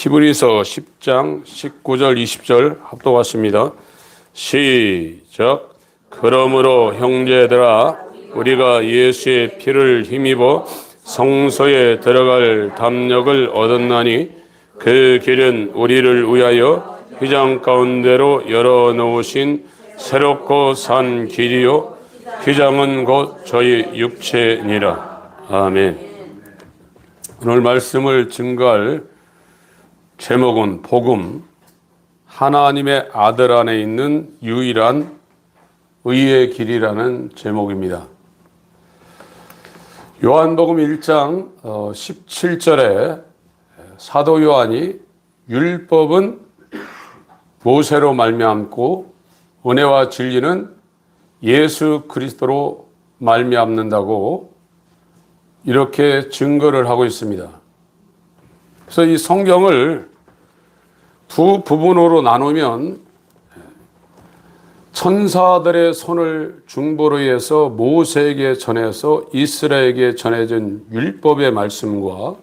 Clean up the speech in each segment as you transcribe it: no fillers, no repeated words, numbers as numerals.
히브리서 10장 19절 20절 합독하십니다. 시작. 그러므로 형제들아 우리가 예수의 피를 힘입어 성소에 들어갈 담력을 얻었나니 그 길은 우리를 위하여 휘장 가운데로 열어놓으신 새롭고 산 길이요 휘장은 곧 저희 육체니라. 아멘. 오늘 말씀을 증거할 제목은 복음, 하나님의 아들 안에 있는 유일한 의의 길이라는 제목입니다. 요한복음 1장 17절에 사도 요한이 율법은 모세로 말미암고 은혜와 진리는 예수 그리스도로 말미암는다고 이렇게 증거를 하고 있습니다. 그래서 이 성경을 두 부분으로 나누면 천사들의 손을 중보로 해서 모세에게 전해서 이스라엘에게 전해진 율법의 말씀과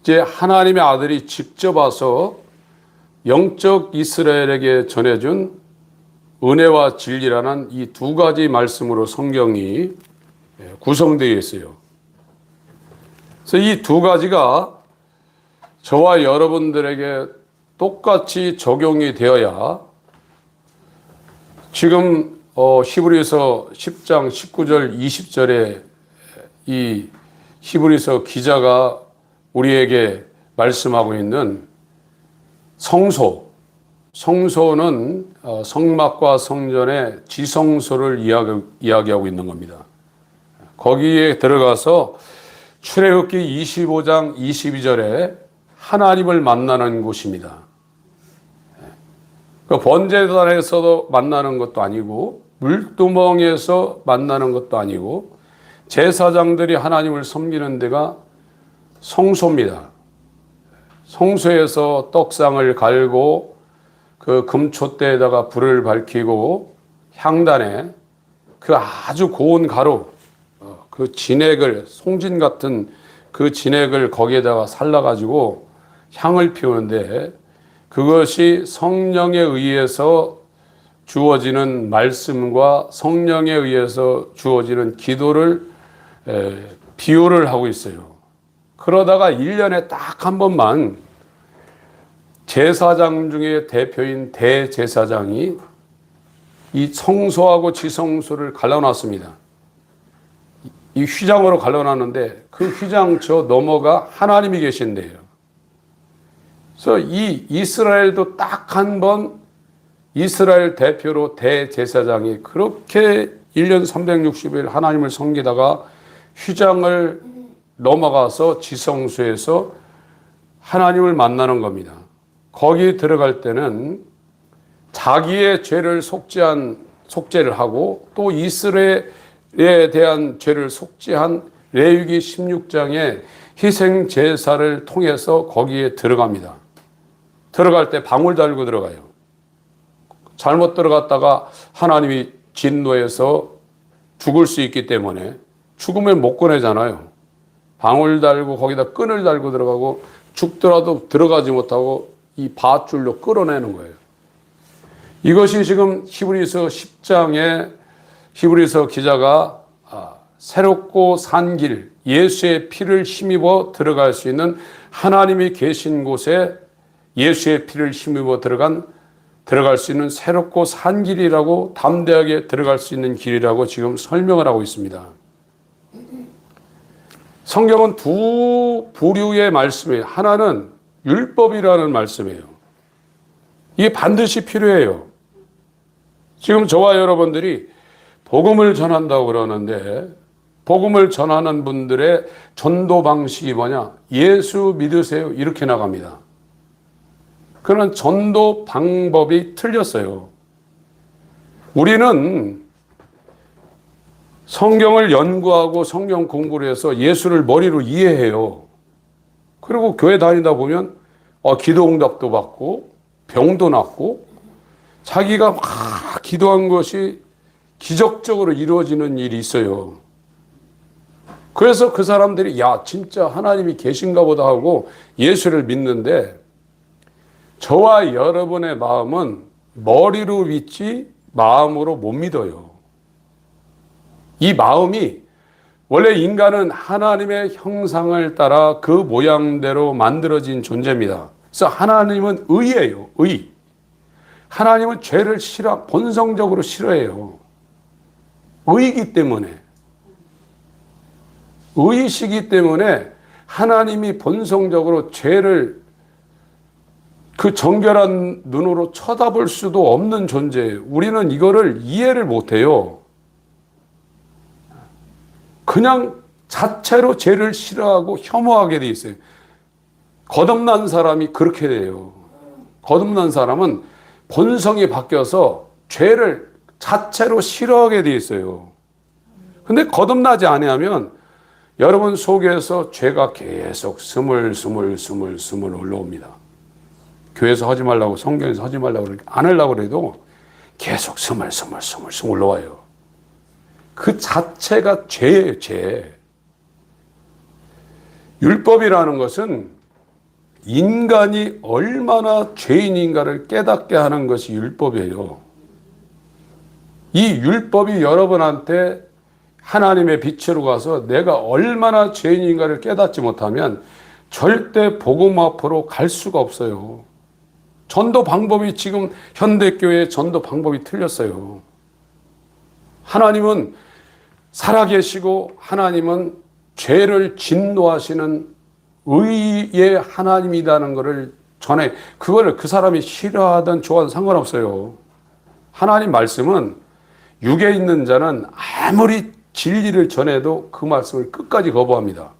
이제 하나님의 아들이 직접 와서 영적 이스라엘에게 전해준 은혜와 진리라는 이 두 가지 말씀으로 성경이 구성되어 있어요. 그래서 이 두 가지가 저와 여러분들에게 똑같이 적용이 되어야 지금 히브리서 10장 19절 20절에 이 히브리서 기자가 우리에게 말씀하고 있는 성소는 성막과 성전의 지성소를 이야기하고 있는 겁니다. 거기에 들어가서 출애굽기 25장 22절에 하나님을 만나는 곳입니다. 그 번제단에서도 만나는 것도 아니고 물두멍에서 만나는 것도 아니고 제사장들이 하나님을 섬기는 데가 성소입니다. 성소에서 떡상을 갈고 그 금촛대에다가 불을 밝히고 향단에 그 아주 고운 가루, 그 진액을, 송진 같은 그 진액을 거기에다가 살라가지고 향을 피우는데 그것이 성령에 의해서 주어지는 말씀과 성령에 의해서 주어지는 기도를 비유를 하고 있어요. 그러다가 1년에 딱 한 번만 제사장 중에 대표인 대제사장이 이 성소하고 지성소를 갈라놨습니다. 이 휘장으로 갈라놨는데 그 휘장 저 너머가 하나님이 계신데요. 그래서 이 이스라엘도 딱 한 번 이스라엘 대표로 대제사장이 그렇게 1년 360일 하나님을 섬기다가 휘장을 넘어가서 지성소에서 하나님을 만나는 겁니다. 거기 들어갈 때는 자기의 죄를 속죄를 하고 또 이스라엘에 대한 죄를 속죄한 레위기 16장의 희생 제사를 통해서 거기에 들어갑니다. 들어갈 때 방울 달고 들어가요. 잘못 들어갔다가 하나님이 진노해서 죽을 수 있기 때문에 죽으면 못 꺼내잖아요. 방울 달고 거기다 끈을 달고 들어가고 죽더라도 들어가지 못하고 이 밧줄로 끌어내는 거예요. 이것이 지금 히브리서 10장에 히브리서 기자가 새롭고 산 길, 예수의 피를 힘입어 들어갈 수 있는 하나님이 계신 곳에 예수의 피를 힘입어 들어갈 수 있는 새롭고 산 길이라고 담대하게 들어갈 수 있는 길이라고 지금 설명을 하고 있습니다. 성경은 두 부류의 말씀이에요. 하나는 율법이라는 말씀이에요. 이게 반드시 필요해요. 지금 저와 여러분들이 복음을 전한다고 그러는데 복음을 전하는 분들의 전도 방식이 뭐냐? 예수 믿으세요. 이렇게 나갑니다. 그러나 전도 방법이 틀렸어요. 우리는 성경을 연구하고 성경 공부를 해서 예수를 머리로 이해해요. 그리고 교회 다니다 보면 기도 응답도 받고 병도 낫고 자기가 막 기도한 것이 기적적으로 이루어지는 일이 있어요. 그래서 그 사람들이 야 진짜 하나님이 계신가 보다 하고 예수를 믿는데 저와 여러분의 마음은 머리로 믿지 마음으로 못 믿어요. 이 마음이, 원래 인간은 하나님의 형상을 따라 그 모양대로 만들어진 존재입니다. 그래서 하나님은 의예요. 의. 하나님은 죄를 본성적으로 싫어해요. 의이기 때문에. 의이시기 때문에 하나님이 본성적으로 죄를 그 정결한 눈으로 쳐다볼 수도 없는 존재예요. 우리는 이거를 이해를 못해요. 그냥 자체로 죄를 싫어하고 혐오하게 돼 있어요. 거듭난 사람이 그렇게 돼요. 거듭난 사람은 본성이 바뀌어서 죄를 자체로 싫어하게 돼 있어요. 근데 거듭나지 않으면 여러분 속에서 죄가 계속 스물 올라옵니다. 교회에서 하지 말라고, 성경에서 하지 말라고 안 하려고 해도 계속 스물 올라와요. 그 자체가 죄예요, 죄. 율법이라는 것은 인간이 얼마나 죄인인가를 깨닫게 하는 것이 율법이에요. 이 율법이 여러분한테 하나님의 빛으로 가서 내가 얼마나 죄인인가를 깨닫지 못하면 절대 복음 앞으로 갈 수가 없어요. 전도 방법이, 지금 현대교회의 전도 방법이 틀렸어요. 하나님은 살아계시고 하나님은 죄를 진노하시는 의의 하나님이라는 것을 전에, 그거를 그 사람이 싫어하든 좋아하든 상관없어요. 하나님 말씀은 육에 있는 자는 아무리 진리를 전해도 그 말씀을 끝까지 거부합니다.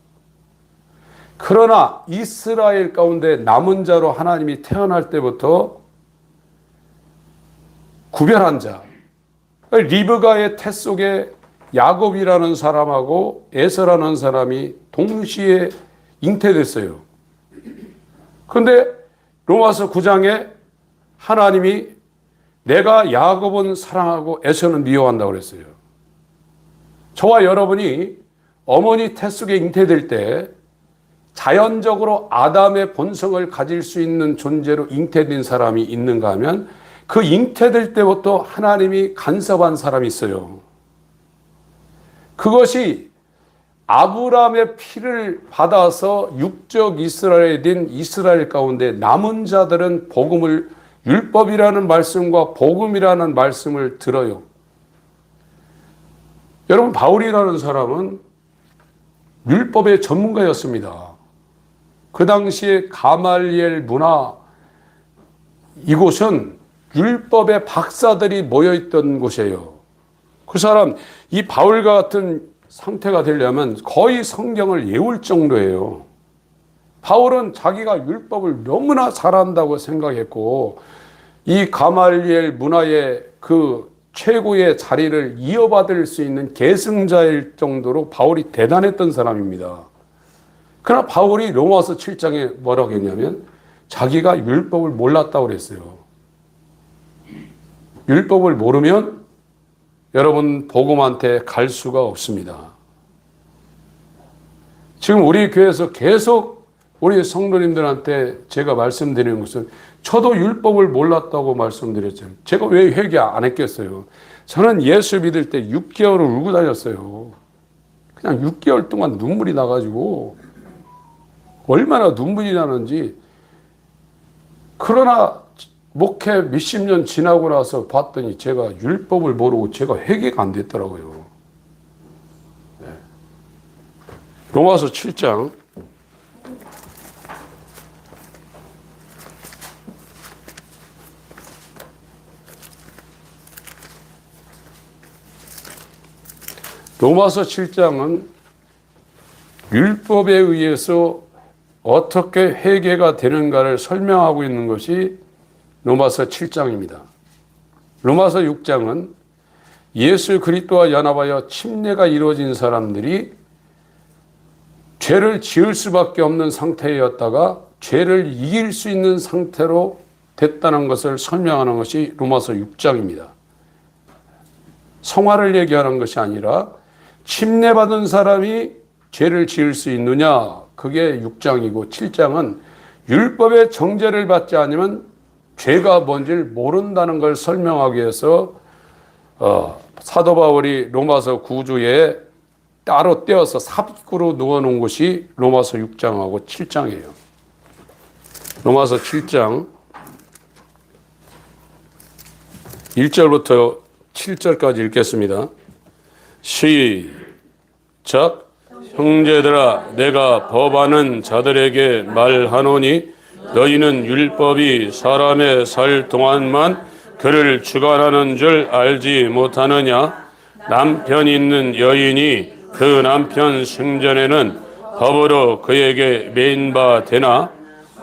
그러나 이스라엘 가운데 남은 자로 하나님이 태어날 때부터 구별한 자, 리브가의 태 속에 야곱이라는 사람하고 에서라는 사람이 동시에 잉태됐어요. 그런데 로마서 9장에 하나님이 내가 야곱은 사랑하고 에서는 미워한다고 그랬어요. 저와 여러분이 어머니 태 속에 잉태될 때 자연적으로 아담의 본성을 가질 수 있는 존재로 잉태된 사람이 있는가 하면 그 잉태될 때부터 하나님이 간섭한 사람이 있어요. 그것이 아브라함의 피를 받아서 육적 이스라엘인 이스라엘 가운데 남은 자들은 복음을, 율법이라는 말씀과 복음이라는 말씀을 들어요. 여러분, 바울이라는 사람은 율법의 전문가였습니다. 그 당시에 가말리엘 문화, 이곳은 율법의 박사들이 모여있던 곳이에요. 그 사람, 이 바울과 같은 상태가 되려면 거의 성경을 외울 정도예요. 바울은 자기가 율법을 너무나 잘한다고 생각했고, 이 가말리엘 문화의 그 최고의 자리를 이어받을 수 있는 계승자일 정도로 바울이 대단했던 사람입니다. 그러나 바울이 로마서 7장에 뭐라고 했냐면 자기가 율법을 몰랐다고 그랬어요. 율법을 모르면 여러분 복음한테 갈 수가 없습니다. 지금 우리 교회에서 계속 우리 성도님들한테 제가 말씀드리는 것은, 저도 율법을 몰랐다고 말씀드렸잖아요. 제가 왜 회개 안 했겠어요? 저는 예수 믿을 때 6개월을 울고 다녔어요. 그냥 6개월 동안 눈물이 나가지고 얼마나 눈물이 나는지. 그러나 목회 몇십 년 지나고 나서 봤더니 제가 율법을 모르고 제가 회개가 안 됐더라고요. 네. 로마서 7장 로마서 7장은 율법에 의해서 어떻게 회개가 되는가를 설명하고 있는 것이 로마서 7장입니다. 로마서 6장은 예수 그리스도와 연합하여 침례가 이루어진 사람들이 죄를 지을 수밖에 없는 상태였다가 죄를 이길 수 있는 상태로 됐다는 것을 설명하는 것이 로마서 6장입니다. 성화를 얘기하는 것이 아니라 침례받은 사람이 죄를 지을 수 있느냐, 그게 6장이고 7장은 율법의 정죄를 받지 않으면 죄가 뭔지를 모른다는 걸 설명하기 위해서 사도 바울이 로마서 9주에 따로 떼어서 삽구로 누워놓은 것이 로마서 6장하고 7장이에요. 로마서 7장 1절부터 7절까지 읽겠습니다. 시작. 형제들아, 내가 법하는 자들에게 말하노니 너희는 율법이 사람의 살 동안만 그를 주관하는 줄 알지 못하느냐? 남편 있는 여인이 그 남편 생전에는 법으로 그에게 매인 바 되나?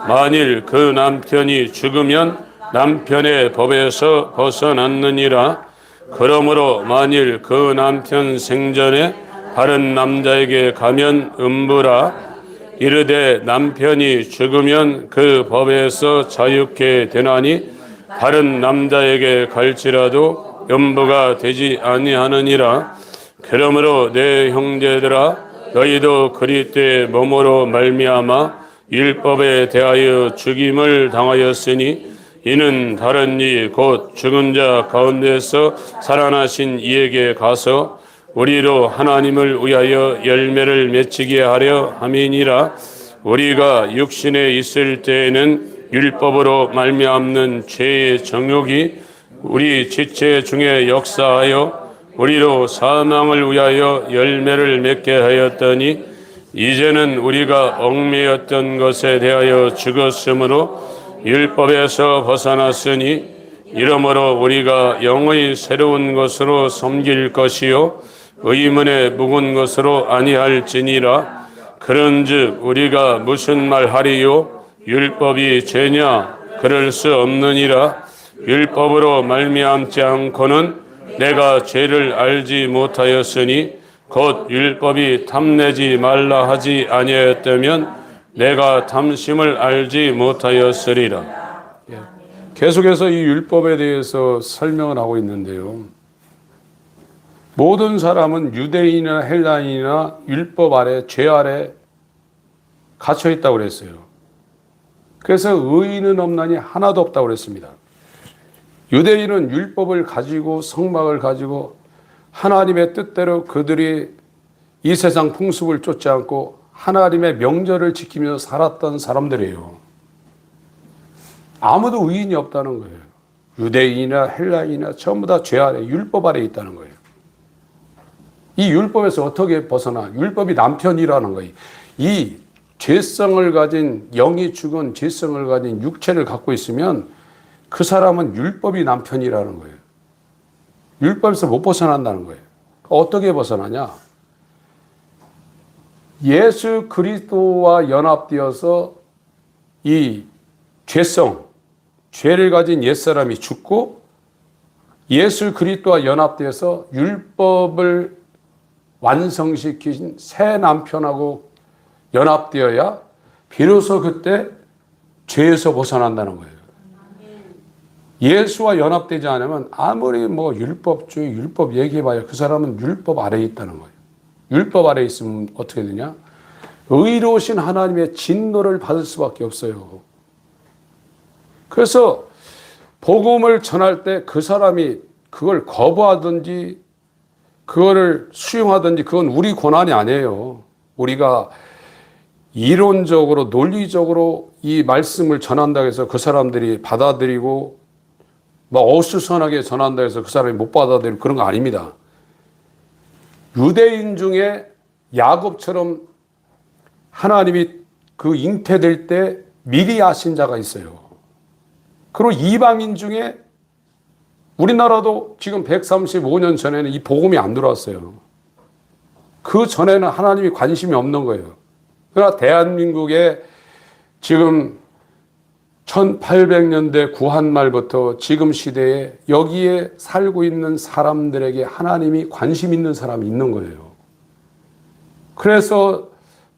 만일 그 남편이 죽으면 남편의 법에서 벗어났느니라. 그러므로 만일 그 남편 생전에 다른 남자에게 가면 음부라. 이르되 남편이 죽으면 그 법에서 자유케 되나니 다른 남자에게 갈지라도 음부가 되지 아니하느니라. 그러므로 내 형제들아, 너희도 그리스도의 몸으로 말미암아 율법에 대하여 죽임을 당하였으니 이는 다른 이 곧 죽은 자 가운데서 살아나신 이에게 가서 우리로 하나님을 위하여 열매를 맺히게 하려 함이니라. 우리가 육신에 있을 때에는 율법으로 말미암는 죄의 정욕이 우리 지체 중에 역사하여 우리로 사망을 위하여 열매를 맺게 하였더니 이제는 우리가 얽매였던 것에 대하여 죽었으므로 율법에서 벗어났으니 이러므로 우리가 영의 새로운 것으로 섬길 것이요 의문에 묵은 것으로 아니할지니라. 그런즉 우리가 무슨 말하리요? 율법이 죄냐? 그럴 수 없느니라. 율법으로 말미암지 않고는 내가 죄를 알지 못하였으니 곧 율법이 탐내지 말라 하지 아니하였다면 내가 탐심을 알지 못하였으리라. 계속해서 이 율법에 대해서 설명을 하고 있는데요. 모든 사람은 유대인이나 헬라인이나 율법 아래, 죄 아래 갇혀 있다고 그랬어요. 그래서 의인은 없나니 하나도 없다고 그랬습니다. 유대인은 율법을 가지고 성막을 가지고 하나님의 뜻대로 그들이 이 세상 풍습을 쫓지 않고 하나님의 명절을 지키며 살았던 사람들이에요. 아무도 의인이 없다는 거예요. 유대인이나 헬라인이나 전부 다 죄 아래, 율법 아래 있다는 거예요. 이 율법에서 어떻게 벗어나? 율법이 남편이라는 거예요. 이 죄성을 가진, 영이 죽은 죄성을 가진 육체를 갖고 있으면 그 사람은 율법이 남편이라는 거예요. 율법에서 못 벗어난다는 거예요. 어떻게 벗어나냐? 예수 그리스도와 연합되어서 이 죄성, 죄를 가진 옛사람이 죽고 예수 그리스도와 연합되어서 율법을 완성시킨 새 남편하고 연합되어야 비로소 그때 죄에서 벗어난다는 거예요. 예수와 연합되지 않으면 아무리 뭐 율법주의, 율법 얘기해봐야 그 사람은 율법 아래에 있다는 거예요. 율법 아래에 있으면 어떻게 되냐? 의로우신 하나님의 진노를 받을 수밖에 없어요. 그래서 복음을 전할 때 그 사람이 그걸 거부하든지 그거를 수용하든지 그건 우리 권한이 아니에요. 우리가 이론적으로 논리적으로 이 말씀을 전한다고 해서 그 사람들이 받아들이고 막 어수선하게 전한다고 해서 그 사람이 못 받아들이고 그런 거 아닙니다. 유대인 중에 야곱처럼 하나님이 그 잉태될 때 미리 아신 자가 있어요. 그리고 이방인 중에 우리나라도 지금 135년 전에는 이 복음이 안 들어왔어요. 그 전에는 하나님이 관심이 없는 거예요. 그러나 대한민국에 지금 1800년대 구한말부터 지금 시대에 여기에 살고 있는 사람들에게 하나님이 관심 있는 사람이 있는 거예요. 그래서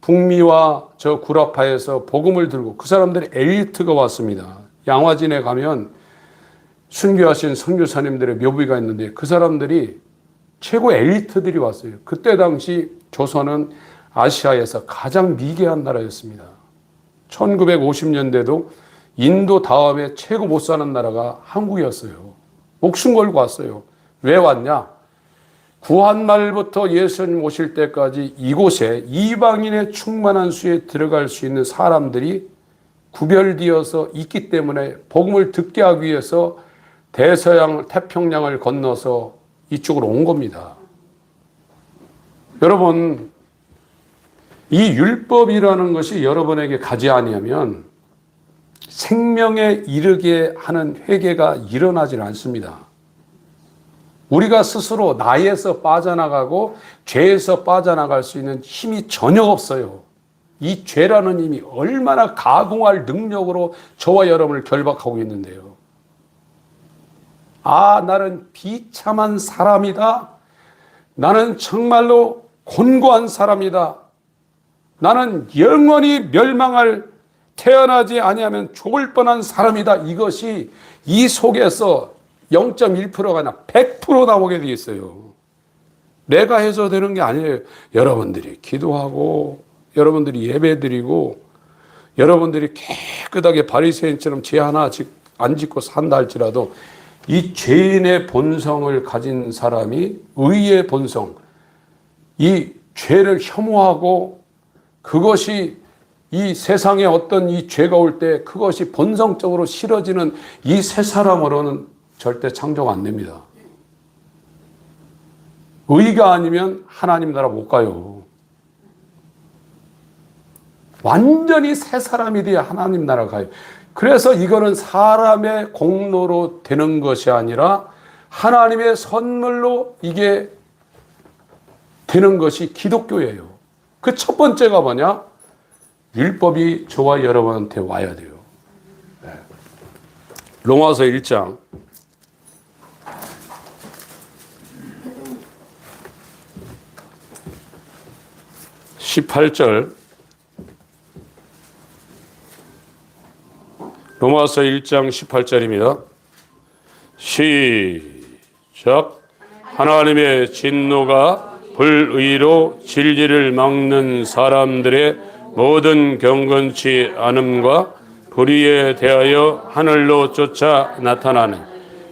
북미와 저 구라파에서 복음을 들고 그 사람들이 엘리트가 왔습니다. 양화진에 가면 순교하신 선교사님들의 묘비가 있는데 그 사람들이 최고 엘리트들이 왔어요. 그때 당시 조선은 아시아에서 가장 미개한 나라였습니다. 1950년대도 인도 다음에 최고 못 사는 나라가 한국이었어요. 목숨 걸고 왔어요. 왜 왔냐? 구한말부터 예수님 오실 때까지 이곳에 이방인의 충만한 수에 들어갈 수 있는 사람들이 구별되어서 있기 때문에 복음을 듣게 하기 위해서 대서양 태평양을 건너서 이쪽으로 온 겁니다. 여러분, 이 율법이라는 것이 여러분에게 가지 아니하면 생명에 이르게 하는 회개가 일어나질 않습니다. 우리가 스스로 나에서 빠져나가고 죄에서 빠져나갈 수 있는 힘이 전혀 없어요. 이 죄라는 힘이 얼마나 가공할 능력으로 저와 여러분을 결박하고 있는데요. 아, 나는 비참한 사람이다. 나는 정말로 곤고한 사람이다. 나는 영원히 멸망할, 태어나지 아니하면 죽을 뻔한 사람이다. 이것이 이 속에서 0.1%가 아니라 100% 나오게 되어 있어요. 내가 해서 되는 게 아니에요. 여러분들이 기도하고, 여러분들이 예배드리고, 여러분들이 깨끗하게 바리새인처럼 죄 하나 안 짓고 산다 할지라도 이 죄인의 본성을 가진 사람이, 의의 본성, 이 죄를 혐오하고 그것이 이 세상에 어떤 이 죄가 올 때 그것이 본성적으로 싫어지는 이 세 사람으로는 절대 창조가 안 됩니다. 의가 아니면 하나님 나라 못 가요. 완전히 새 사람이 돼야 하나님 나라 가요. 그래서 이거는 사람의 공로로 되는 것이 아니라 하나님의 선물로 이게 되는 것이 기독교예요. 그 첫 번째가 뭐냐? 율법이 저와 여러분한테 와야 돼요. 로마서 1장 18절, 로마서 1장 18절입니다. 시작. 하나님의 진노가 불의로 진리를 막는 사람들의 모든 경건치 않음과 불의에 대하여 하늘로 쫓아 나타나는.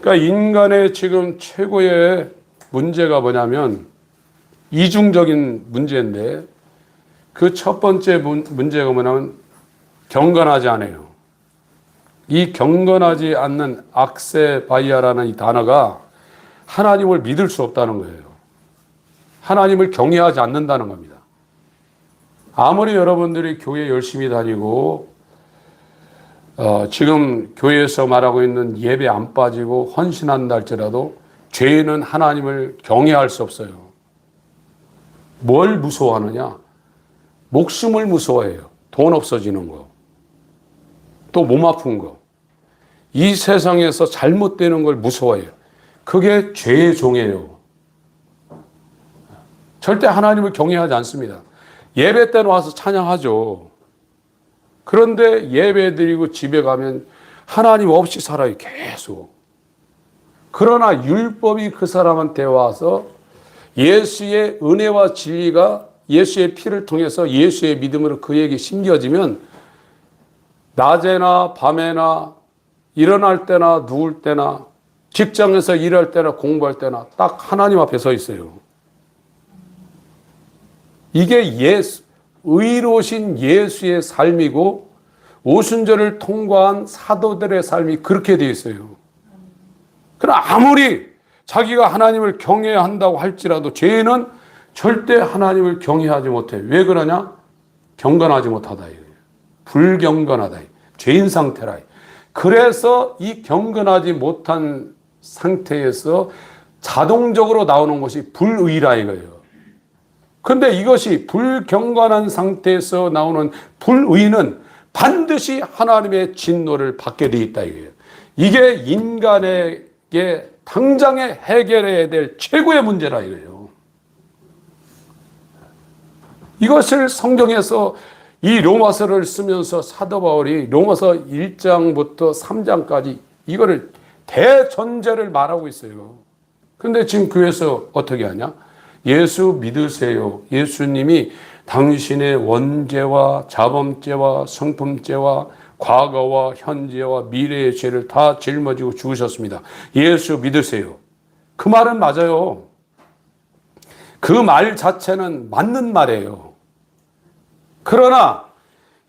그러니까 인간의 지금 최고의 문제가 뭐냐면 이중적인 문제인데, 그 첫 번째 문제가 뭐냐면 경건하지 않아요. 이 경건하지 않는 악세바이아라는 이 단어가 하나님을 믿을 수 없다는 거예요. 하나님을 경외하지 않는다는 겁니다. 아무리 여러분들이 교회 열심히 다니고 지금 교회에서 말하고 있는 예배 안 빠지고 헌신한다 할지라도 죄인은 하나님을 경외할 수 없어요. 뭘 무서워하느냐? 목숨을 무서워해요. 돈 없어지는 거, 또 몸 아픈 거, 이 세상에서 잘못되는 걸 무서워해요. 그게 죄의 종이에요. 절대 하나님을 경외하지 않습니다. 예배 때는 와서 찬양하죠. 그런데 예배 드리고 집에 가면 하나님 없이 살아요, 계속. 그러나 율법이 그 사람한테 와서 예수의 은혜와 진리가 예수의 피를 통해서 예수의 믿음으로 그에게 심겨지면 낮에나 밤에나 일어날 때나 누울 때나 직장에서 일할 때나 공부할 때나 딱 하나님 앞에 서 있어요. 이게 의로우신 예수의 삶이고 오순절을 통과한 사도들의 삶이 그렇게 되어 있어요. 그러나 아무리 자기가 하나님을 경외한다고 할지라도 죄인은 절대 하나님을 경외하지 못해요. 왜 그러냐? 경건하지 못하다. 불경건하다. 죄인 상태라. 그래서 이 경건하지 못한 상태에서 자동적으로 나오는 것이 불의라 이거예요. 그런데 이것이 불경건한 상태에서 나오는 불의는 반드시 하나님의 진노를 받게 돼 있다 이거예요. 이게 인간에게 당장에 해결해야 될 최고의 문제라 이거예요. 이것을 성경에서 이 로마서를 쓰면서 사도 바울이 로마서 1장부터 3장까지 이거를 대전제를 말하고 있어요. 그런데 지금 교회에서 어떻게 하냐? 예수 믿으세요. 예수님이 당신의 원죄와 자범죄와 성품죄와 과거와 현재와 미래의 죄를 다 짊어지고 죽으셨습니다. 예수 믿으세요. 그 말은 맞아요. 그 말 자체는 맞는 말이에요. 그러나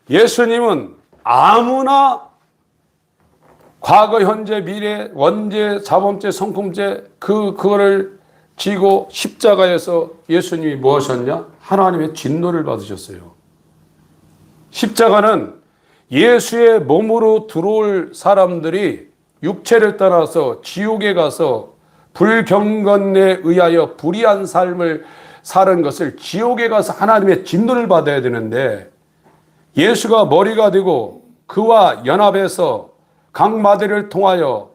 예수님은 아무나 과거, 현재, 미래, 원죄, 자범죄, 성품죄 그거를 지고 십자가에서 예수님이 뭐 하셨냐? 하나님의 진노를 받으셨어요. 십자가는 예수의 몸으로 들어올 사람들이 육체를 따라서 지옥에 가서 불경건에 의하여 불의한 삶을 사는 것을 지옥에 가서 하나님의 진노를 받아야 되는데, 예수가 머리가 되고 그와 연합해서 강마대를 통하여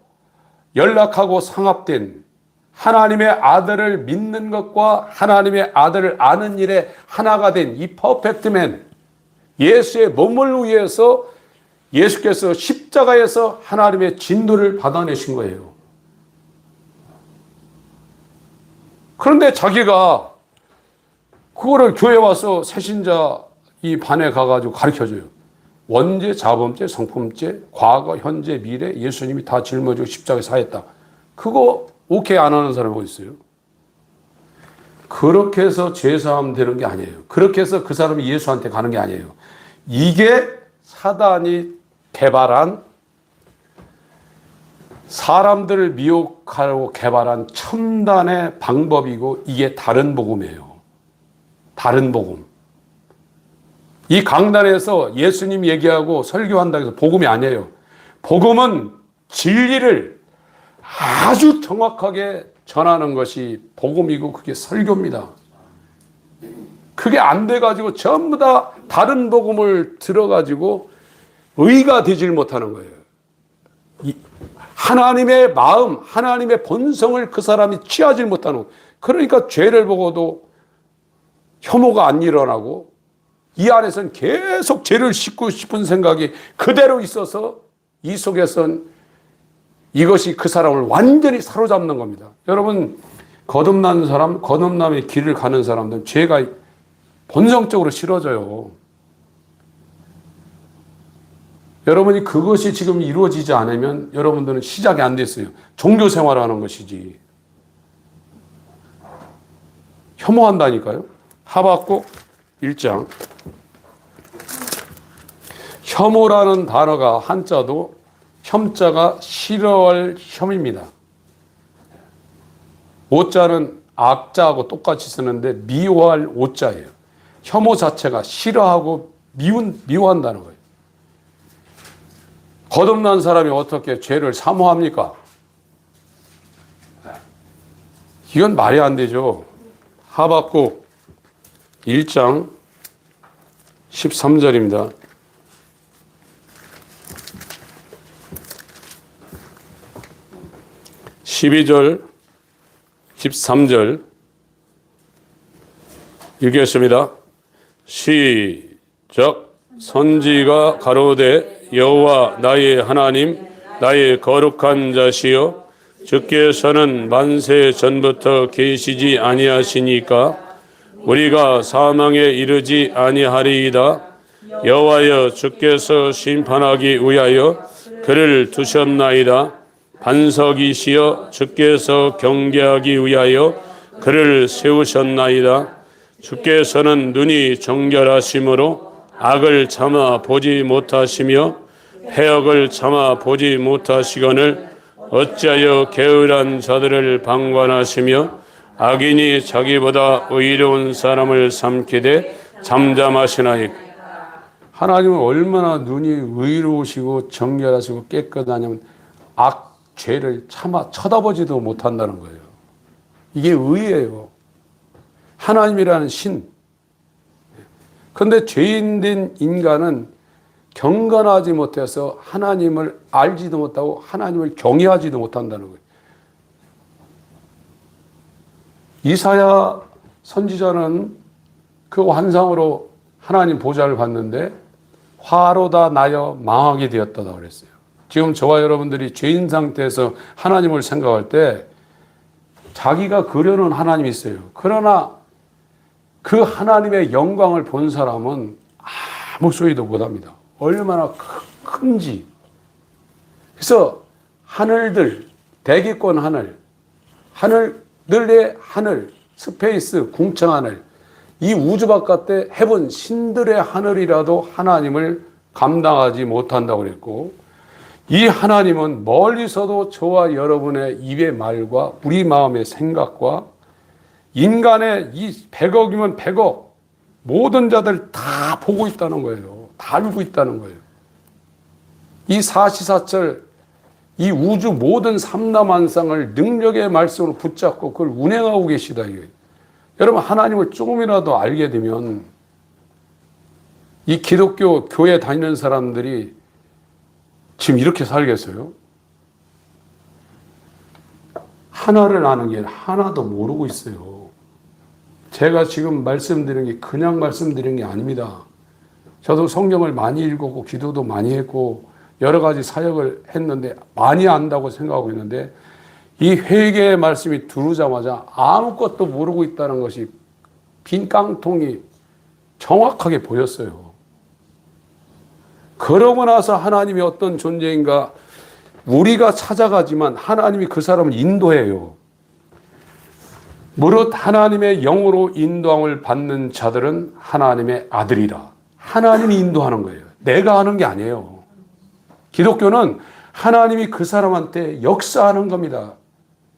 연락하고 상합된 하나님의 아들을 믿는 것과 하나님의 아들을 아는 일에 하나가 된 이 퍼펙트맨, 예수의 몸을 위해서 예수께서 십자가에서 하나님의 진노를 받아내신 거예요. 그런데 자기가 그거를 교회 와서 새신자 이 반에 가가지고 가르쳐줘요. 원죄, 자범죄, 성품죄, 과거, 현재, 미래 예수님이 다 짊어지고 십자가에 사했다. 그거 오케이 안 하는 사람이 어디 있어요? 그렇게 해서 죄사함 되는 게 아니에요. 그렇게 해서 그 사람이 예수한테 가는 게 아니에요. 이게 사단이 개발한, 사람들을 미혹하려고 개발한 첨단의 방법이고, 이게 다른 복음이에요. 다른 복음. 이 강단에서 예수님 얘기하고 설교한다고 해서 복음이 아니에요. 복음은 진리를 아주 정확하게 전하는 것이 복음이고, 그게 설교입니다. 그게 안 돼가지고 전부 다 다른 복음을 들어가지고 의가 되질 못하는 거예요. 하나님의 마음, 하나님의 본성을 그 사람이 취하지 못하는 거예요. 그러니까 죄를 보고도 혐오가 안 일어나고, 이 안에서는 계속 죄를 씻고 싶은 생각이 그대로 있어서 이 속에선 이것이 그 사람을 완전히 사로잡는 겁니다. 여러분, 거듭난 사람, 거듭남의 길을 가는 사람들은 죄가 본성적으로 싫어져요. 여러분이 그것이 지금 이루어지지 않으면 여러분들은 시작이 안 됐어요. 종교 생활하는 것이지. 혐오한다니까요. 하박국 1장. 혐오라는 단어가 한자도 혐자가 싫어할 혐입니다. 오자는 악자하고 똑같이 쓰는데 미워할 오자예요. 혐오 자체가 싫어하고 미워한다는 거예요. 거듭난 사람이 어떻게 죄를 사모합니까? 이건 말이 안 되죠. 하박국 1장 13절입니다. 12절, 13절 읽겠습니다. 시작. 선지가 가로되 여호와 나의 하나님, 나의 거룩한 자시여, 주께서는 만세 전부터 계시지 아니하시니까 우리가 사망에 이르지 아니하리이다. 여호와여, 주께서 심판하기 위하여 그를 두셨나이다. 반석이시여, 주께서 경계하기 위하여 그를 세우셨나이다. 주께서는 눈이 정결하심으로 악을 참아 보지 못하시며 패역을 참아 보지 못하시거늘 어찌하여 게으른 자들을 방관하시며 악인이 자기보다 의로운 사람을 삼키되 잠잠하시나이까. 하나님은 얼마나 눈이 의로우시고 정결하시고 깨끗하냐면 죄를 참아 쳐다보지도 못한다는 거예요. 이게 의예요. 하나님이라는 신. 그런데 죄인된 인간은 경건하지 못해서 하나님을 알지도 못하고 하나님을 경외하지도 못한다는 거예요. 이사야 선지자는 그 환상으로 하나님 보좌를 봤는데 화로다 나여 망하게 되었다고 그랬어요. 지금 저와 여러분들이 죄인 상태에서 하나님을 생각할 때 자기가 그려놓은 하나님이 있어요. 그러나 그 하나님의 영광을 본 사람은 아무 소리도 못합니다. 얼마나 큰지. 그래서 하늘들, 대기권 하늘, 하늘들의 하늘, 스페이스, 궁청 하늘, 이 우주 바깥에 헤븐, 신들의 하늘이라도 하나님을 감당하지 못한다고 그랬고, 이 하나님은 멀리서도 저와 여러분의 입의 말과 우리 마음의 생각과 인간의 이 100억이면 100억 모든 자들 다 보고 있다는 거예요. 다 알고 있다는 거예요. 이 사시사철 이 우주 모든 삼라만상을 능력의 말씀으로 붙잡고 그걸 운행하고 계시다 이거예요. 여러분, 하나님을 조금이라도 알게 되면 이 기독교 교회 다니는 사람들이 지금 이렇게 살겠어요? 하나를 아는 게 하나도 모르고 있어요. 제가 지금 말씀드리는 게 그냥 말씀드리는 게 아닙니다. 저도 성경을 많이 읽었고 기도도 많이 했고 여러 가지 사역을 했는데 많이 안다고 생각하고 있는데, 이 회개의 말씀이 들어오자마자 아무것도 모르고 있다는 것이 빈 깡통이 정확하게 보였어요. 그러고 나서 하나님이 어떤 존재인가 우리가 찾아가지만 하나님이 그 사람을 인도해요. 무릇 하나님의 영으로 인도함을 받는 자들은 하나님의 아들이라. 하나님이 인도하는 거예요. 내가 하는 게 아니에요. 기독교는 하나님이 그 사람한테 역사하는 겁니다.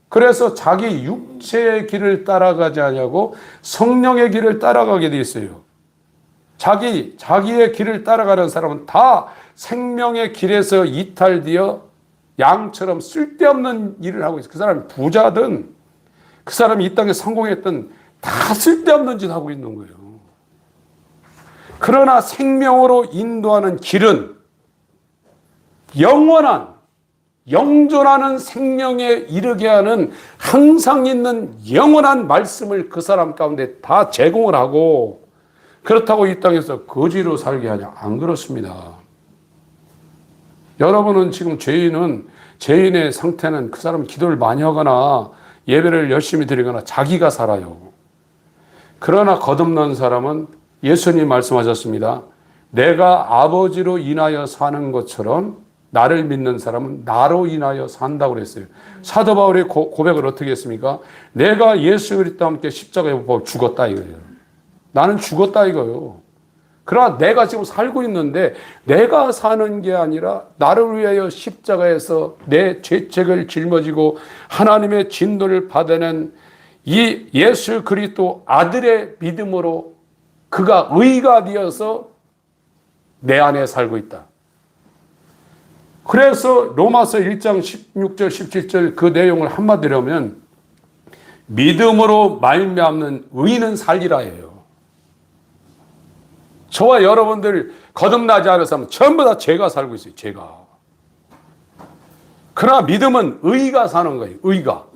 그래서 자기 육체의 길을 따라가지 않냐고 성령의 길을 따라가게 돼 있어요. 자기의 길을 따라가는 사람은 다 생명의 길에서 이탈되어 양처럼 쓸데없는 일을 하고 있어요. 그 사람이 부자든 그 사람이 이 땅에 성공했든 다 쓸데없는 짓 하고 있는 거예요. 그러나 생명으로 인도하는 길은 영원한 영존하는 생명에 이르게 하는 항상 있는 영원한 말씀을 그 사람 가운데 다 제공을 하고, 그렇다고 이 땅에서 거지로 살게 하냐? 안 그렇습니다. 여러분은 지금 죄인의 상태는 그 사람 기도를 많이 하거나 예배를 열심히 드리거나 자기가 살아요. 그러나 거듭난 사람은 예수님 말씀하셨습니다. 내가 아버지로 인하여 사는 것처럼 나를 믿는 사람은 나로 인하여 산다고 그랬어요. 사도 바울의 고백을 어떻게 했습니까? 내가 예수 그리스도와 함께 십자가에 못 박혀 죽었다 이거예요. 나는 죽었다 이거예요. 그러나 내가 지금 살고 있는데 내가 사는 게 아니라 나를 위하여 십자가에서 내 죄책을 짊어지고 하나님의 진노를 받아낸 이 예수 그리스도 아들의 믿음으로 그가 의가 되어서 내 안에 살고 있다. 그래서 로마서 1장 16절 17절 그 내용을 한마디로 하면 믿음으로 말미암는 의인은 살리라예요. 저와 여러분들 거듭나지 않은 사람은 전부 다 죄가 살고 있어요. 죄가. 그러나 믿음은 의가 사는 거예요. 의가.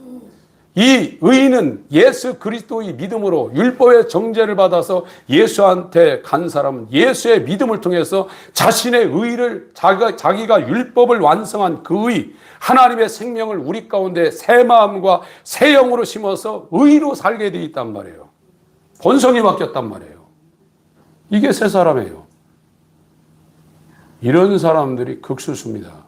이 의인은 예수 그리스도의 믿음으로 율법의 정죄를 받아서 예수한테 간 사람은 예수의 믿음을 통해서 자신의 의를 자기가 율법을 완성한 그 의, 하나님의 생명을 우리 가운데 새 마음과 새 영으로 심어서 의로 살게 되어 있단 말이에요. 본성이 바뀌었단 말이에요. 이게 새 사람이에요. 이런 사람들이 극소수입니다.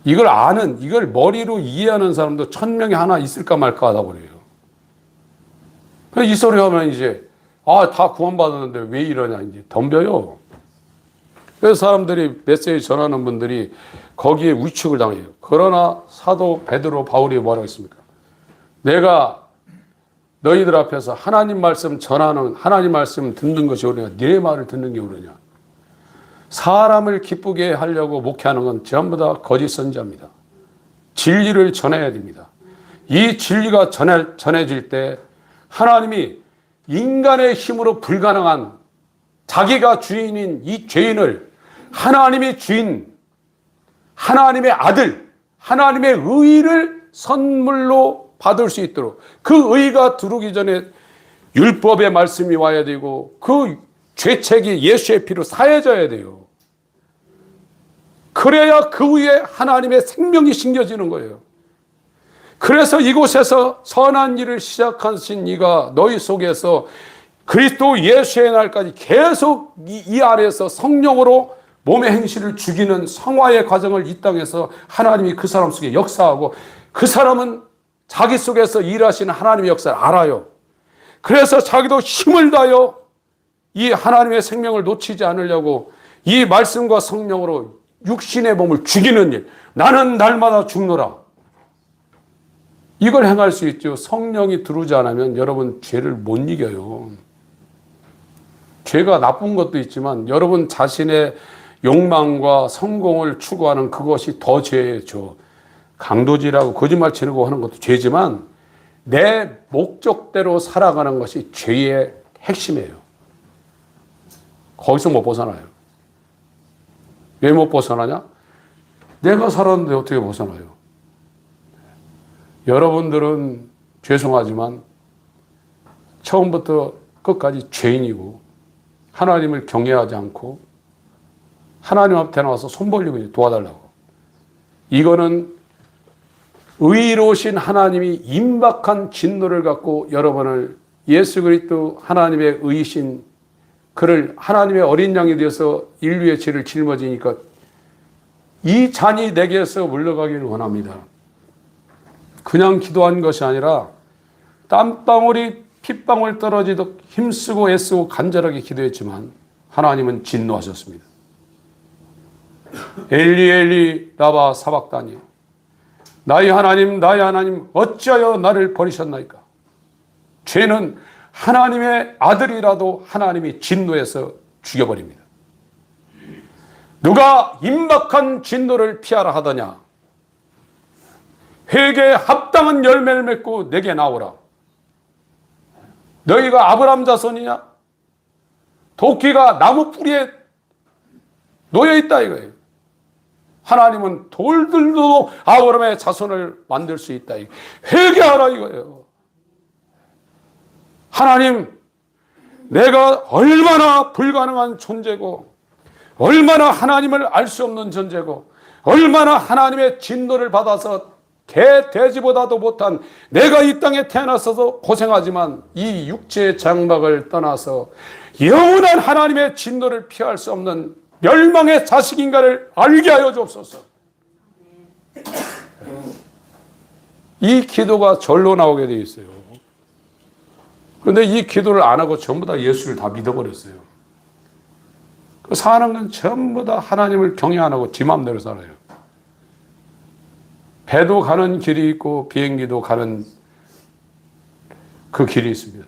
이걸 머리로 이해하는 사람도 1000명에 하나 있을까 말까 하다 그래요. 이 소리 하면 이제, 다 구원받았는데 왜 이러냐, 이제 덤벼요. 그래서 사람들이 메시지 전하는 분들이 거기에 위축을 당해요. 그러나 사도 베드로 바울이 뭐라고 했습니까? 내가 너희들 앞에서 하나님 말씀 전하는, 하나님 말씀 듣는 것이 옳으냐, 네 말을 듣는 게 옳으냐. 사람을 기쁘게 하려고 목회하는 건 전부 다 거짓 선지자입니다. 진리를 전해야 됩니다. 이 진리가 전해질 때 하나님이 인간의 힘으로 불가능한 자기가 주인인 이 죄인을 하나님의 주인, 하나님의 아들, 하나님의 의를 선물로 받을 수 있도록, 그 의가 들어오기 전에 율법의 말씀이 와야 되고 그 죄책이 예수의 피로 사해져야 돼요. 그래야 그 위에 하나님의 생명이 심겨지는 거예요. 그래서 이곳에서 선한 일을 시작하신 이가 너희 속에서 그리스도 예수의 날까지 계속 이 안에서 성령으로 몸의 행실을 죽이는 성화의 과정을 이 땅에서 하나님이 그 사람 속에 역사하고 그 사람은 자기 속에서 일하시는 하나님의 역사를 알아요. 그래서 자기도 힘을 다하여 이 하나님의 생명을 놓치지 않으려고 이 말씀과 성령으로 육신의 몸을 죽이는 일. 나는 날마다 죽노라. 이걸 행할 수 있죠. 성령이 들어오지 않으면 여러분 죄를 못 이겨요. 죄가 나쁜 것도 있지만 여러분 자신의 욕망과 성공을 추구하는 그것이 더 죄죠. 강도질하고 거짓말 치고 하는 것도 죄지만 내 목적대로 살아가는 것이 죄의 핵심이에요. 거기서 못 벗어나요. 왜 못 벗어나냐? 내가 살았는데 어떻게 벗어나요? 여러분들은 죄송하지만 처음부터 끝까지 죄인이고 하나님을 경외하지 않고 하나님 앞에 나와서 손 벌리고 도와달라고. 이거는 의로우신 하나님이 임박한 진노를 갖고 여러분을 예수 그리스도 하나님의 의신 그를 하나님의 어린 양이 되어서 인류의 죄를 짊어지니까 이 잔이 내게서 물러가기를 원합니다. 그냥 기도한 것이 아니라 땀방울이 핏방울 떨어지도록 힘쓰고 애쓰고 간절하게 기도했지만 하나님은 진노하셨습니다. 엘리 엘리 라바 사박다니 나의 하나님 어찌하여 나를 버리셨나이까. 죄는 하나님의 아들이라도 하나님이 진노해서 죽여버립니다. 누가 임박한 진노를 피하라 하더냐. 회개에 합당한 열매를 맺고 내게 나오라. 너희가 아브라함 자손이냐? 도끼가 나무 뿌리에 놓여있다 이거예요. 하나님은 돌들도 아브라함의 자손을 만들 수 있다. 회개하라 이거예요. 하나님, 내가 얼마나 불가능한 존재고 얼마나 하나님을 알 수 없는 존재고 얼마나 하나님의 진노를 받아서 개, 돼지보다도 못한 내가 이 땅에 태어나서도 고생하지만 이 육체의 장막을 떠나서 영원한 하나님의 진노를 피할 수 없는 멸망의 자식인가를 알게 하여 주옵소서. 이 기도가 절로 나오게 되어 있어요. 그런데 이 기도를 안 하고 전부 다 예수를 다 믿어버렸어요. 그 사는 건 전부 다 하나님을 경외 안 하고 지 맘대로 살아요. 배도 가는 길이 있고 비행기도 가는 그 길이 있습니다.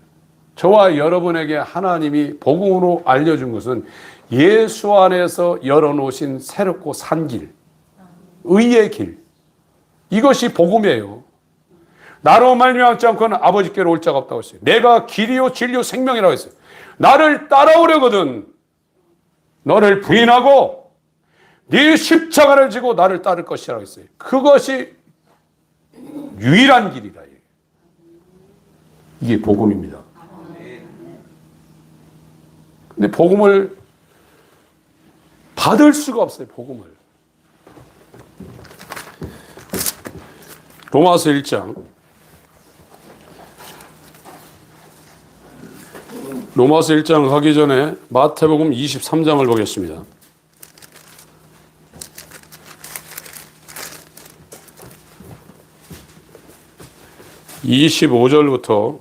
저와 여러분에게 하나님이 복음으로 알려준 것은 예수 안에서 열어놓으신 새롭고 산 길, 의의 길. 이것이 복음이에요. 나로 말미암지 않고는 아버지께로 올 자가 없다고 했어요. 내가 길이요 진리요 생명이라고 했어요. 나를 따라오려거든 너를 부인하고 네 십자가를 지고 나를 따를 것이라고 했어요. 그것이 유일한 길이라. 이게 복음입니다. 근데 복음을 받을 수가 없어요. 복음을. 로마서 1장 로마서 1장 가기 전에 마태복음 23장을 보겠습니다. 25절부터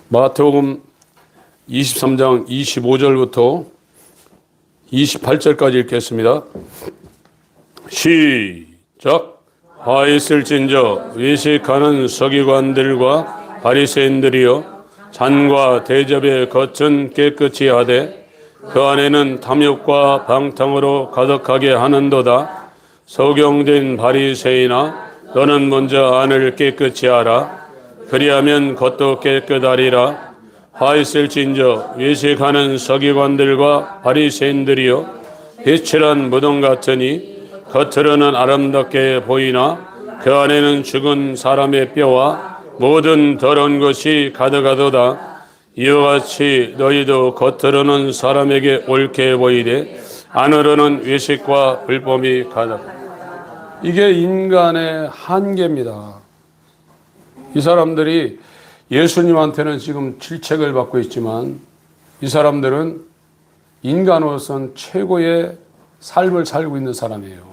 마태복음 23장 25절부터 28절까지 읽겠습니다. 시작. 화 있을진저 외식하는 서기관들과 바리새인들이여 잔과 대접의 겉은 깨끗이 하되 그 안에는 탐욕과 방탕으로 가득하게 하는도다. 소경된 바리새인아 너는 먼저 안을 깨끗이 하라. 그리하면 겉도 깨끗하리라. 화 있을진저 외식하는 서기관들과 바리새인들이여 비칠한 무덤 같으니 겉으로는 아름답게 보이나 그 안에는 죽은 사람의 뼈와 모든 더러운 것이 가득하도다. 이와 같이 너희도 겉으로는 사람에게 옳게 보이되 안으로는 외식과 불법이 가득하다. 이게 인간의 한계입니다. 이 사람들이 예수님한테는 지금 질책을 받고 있지만 이 사람들은 인간으로서는 최고의 삶을 살고 있는 사람이에요.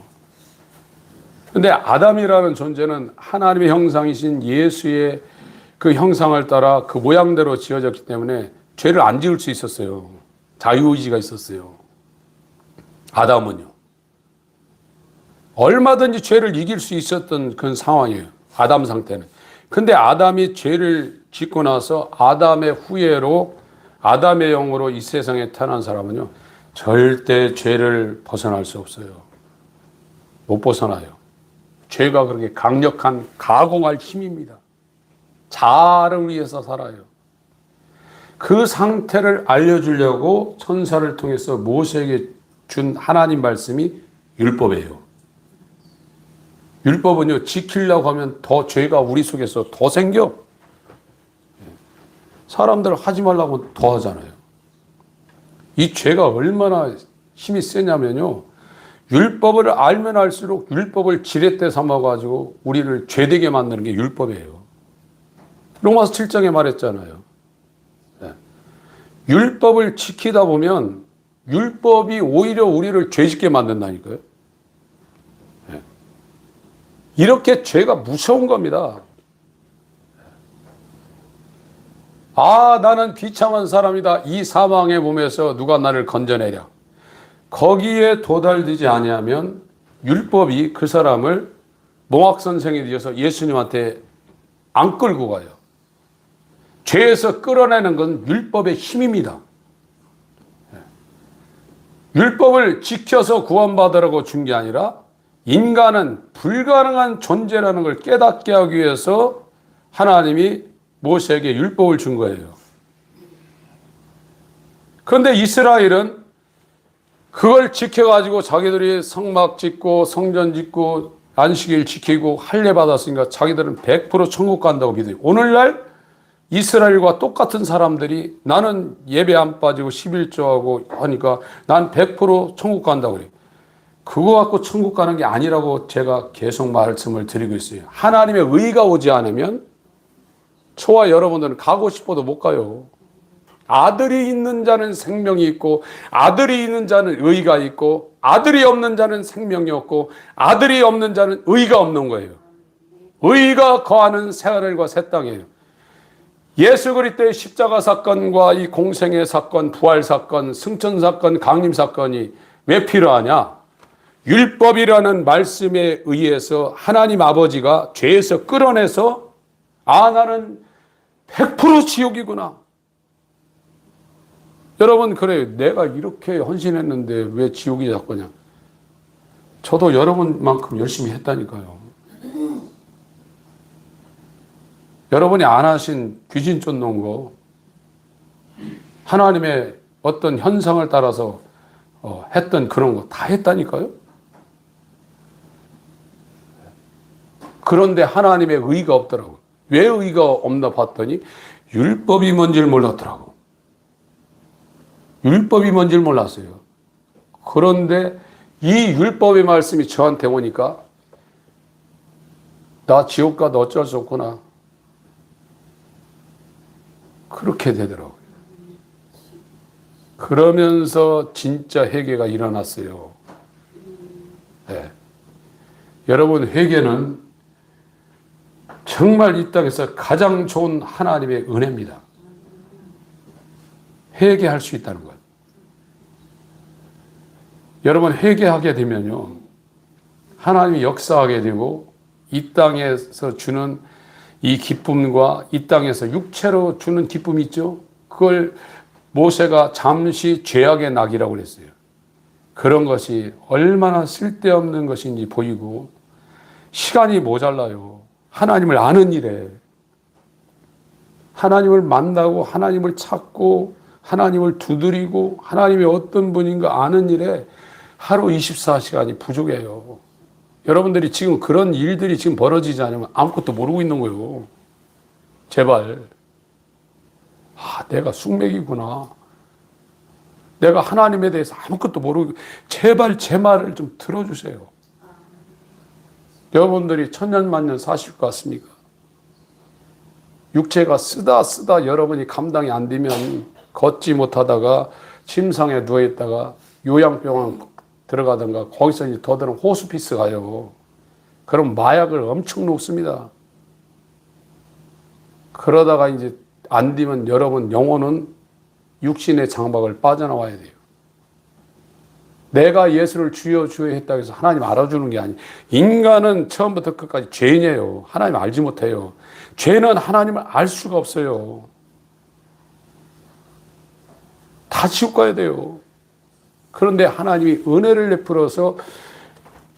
그런데 아담이라는 존재는 하나님의 형상이신 예수의 그 형상을 따라 그 모양대로 지어졌기 때문에 죄를 안 지을 수 있었어요. 자유의지가 있었어요. 아담은요. 얼마든지 죄를 이길 수 있었던 그런 상황이에요. 아담 상태는. 근데 아담이 죄를 짓고 나서 아담의 후예로 아담의 영으로 이 세상에 태어난 사람은요. 절대 죄를 벗어날 수 없어요. 못 벗어나요. 죄가 그렇게 강력한 가공할 힘입니다. 자아를 위해서 살아요. 그 상태를 알려주려고 천사를 통해서 모세에게 준 하나님 말씀이 율법이에요. 율법은요, 지키려고 하면 더 죄가 우리 속에서 더 생겨. 사람들 하지 말라고 더 하잖아요. 이 죄가 얼마나 힘이 세냐면요. 율법을 알면 알수록 율법을 지렛대 삼아가지고 우리를 죄되게 만드는 게 율법이에요. 로마서 7장에 말했잖아요. 율법을 지키다 보면 율법이 오히려 우리를 죄짓게 만든다니까요. 이렇게 죄가 무서운 겁니다. 아, 나는 비참한 사람이다. 이 사망의 몸에서 누가 나를 건져내랴. 거기에 도달되지 아니하면 율법이 그 사람을 몽학선생이 되어서 예수님한테 안 끌고 가요. 죄에서 끌어내는 건 율법의 힘입니다. 율법을 지켜서 구원받으라고 준 게 아니라 인간은 불가능한 존재라는 걸 깨닫게 하기 위해서 하나님이 모세에게 율법을 준 거예요. 그런데 이스라엘은 그걸 지켜가지고 자기들이 성막 짓고 성전 짓고 안식일 지키고 할례 받았으니까 자기들은 100% 천국 간다고 믿어요. 오늘날 이스라엘과 똑같은 사람들이 나는 예배 안 빠지고 11조하고 하니까 난 100% 천국 간다고 그래요. 그거 갖고 천국 가는 게 아니라고 제가 계속 말씀을 드리고 있어요. 하나님의 의가 오지 않으면 저와 여러분들은 가고 싶어도 못 가요. 아들이 있는 자는 생명이 있고 아들이 있는 자는 의가 있고 아들이 없는 자는 생명이 없고 아들이 없는 자는 의가 없는 거예요. 의가 거하는 새하늘과 새 땅이에요. 예수 그리스도의 십자가 사건과 이 공생의 사건, 부활 사건, 승천 사건, 강림 사건이 왜 필요하냐? 율법이라는 말씀에 의해서 하나님 아버지가 죄에서 끌어내서 아, 나는 100% 지옥이구나. 여러분, 그래요. 내가 이렇게 헌신했는데 왜 지옥이 자꾸냐. 저도 여러분만큼 열심히 했다니까요. 여러분이 안 하신 귀신 쫓는 거, 하나님의 어떤 현상을 따라서 했던 그런 거 다 했다니까요. 그런데 하나님의 의가 없더라고요. 왜 의가 없나 봤더니 율법이 뭔지를 몰랐더라고. 율법이 뭔지를 몰랐어요. 그런데 이 율법의 말씀이 저한테 오니까 나 지옥 가도 어쩔 수 없구나. 그렇게 되더라고요. 그러면서 진짜 회개가 일어났어요. 네. 여러분, 회개는 정말 이 땅에서 가장 좋은 하나님의 은혜입니다. 회개할 수 있다는 거예요. 여러분, 회개하게 되면요, 하나님이 역사하게 되고 이 땅에서 주는 이 기쁨과 이 땅에서 육체로 주는 기쁨이 있죠. 그걸 모세가 잠시 죄악의 낙이라고 그랬어요. 그런 것이 얼마나 쓸데없는 것인지 보이고 시간이 모자라요. 하나님을 아는 일에 하나님을 만나고 하나님을 찾고 하나님을 두드리고 하나님이 어떤 분인가 아는 일에 하루 24시간이 부족해요. 여러분들이 지금 그런 일들이 지금 벌어지지 않으면 아무것도 모르고 있는 거예요. 제발. 아, 내가 숙맥이구나. 내가 하나님에 대해서 아무것도 모르고, 제발 제 말을 좀 들어주세요. 여러분들이 천년만년 사실 것 같습니까? 육체가 쓰다 여러분이 감당이 안 되면 걷지 못하다가 침상에 누워있다가 요양병원 들어가든가 거기서 이제 더더는 호스피스 가요. 그럼 마약을 엄청 놓습니다. 그러다가 이제 안 되면 여러분 영혼은 육신의 장막을 빠져나와야 돼요. 내가 예수를 주여 주여 했다고 해서 하나님 알아주는 게 아니에요. 인간은 처음부터 끝까지 죄인이에요. 하나님 알지 못해요. 죄는 하나님을 알 수가 없어요. 다 지옥 가야 돼요. 그런데 하나님이 은혜를 베풀어서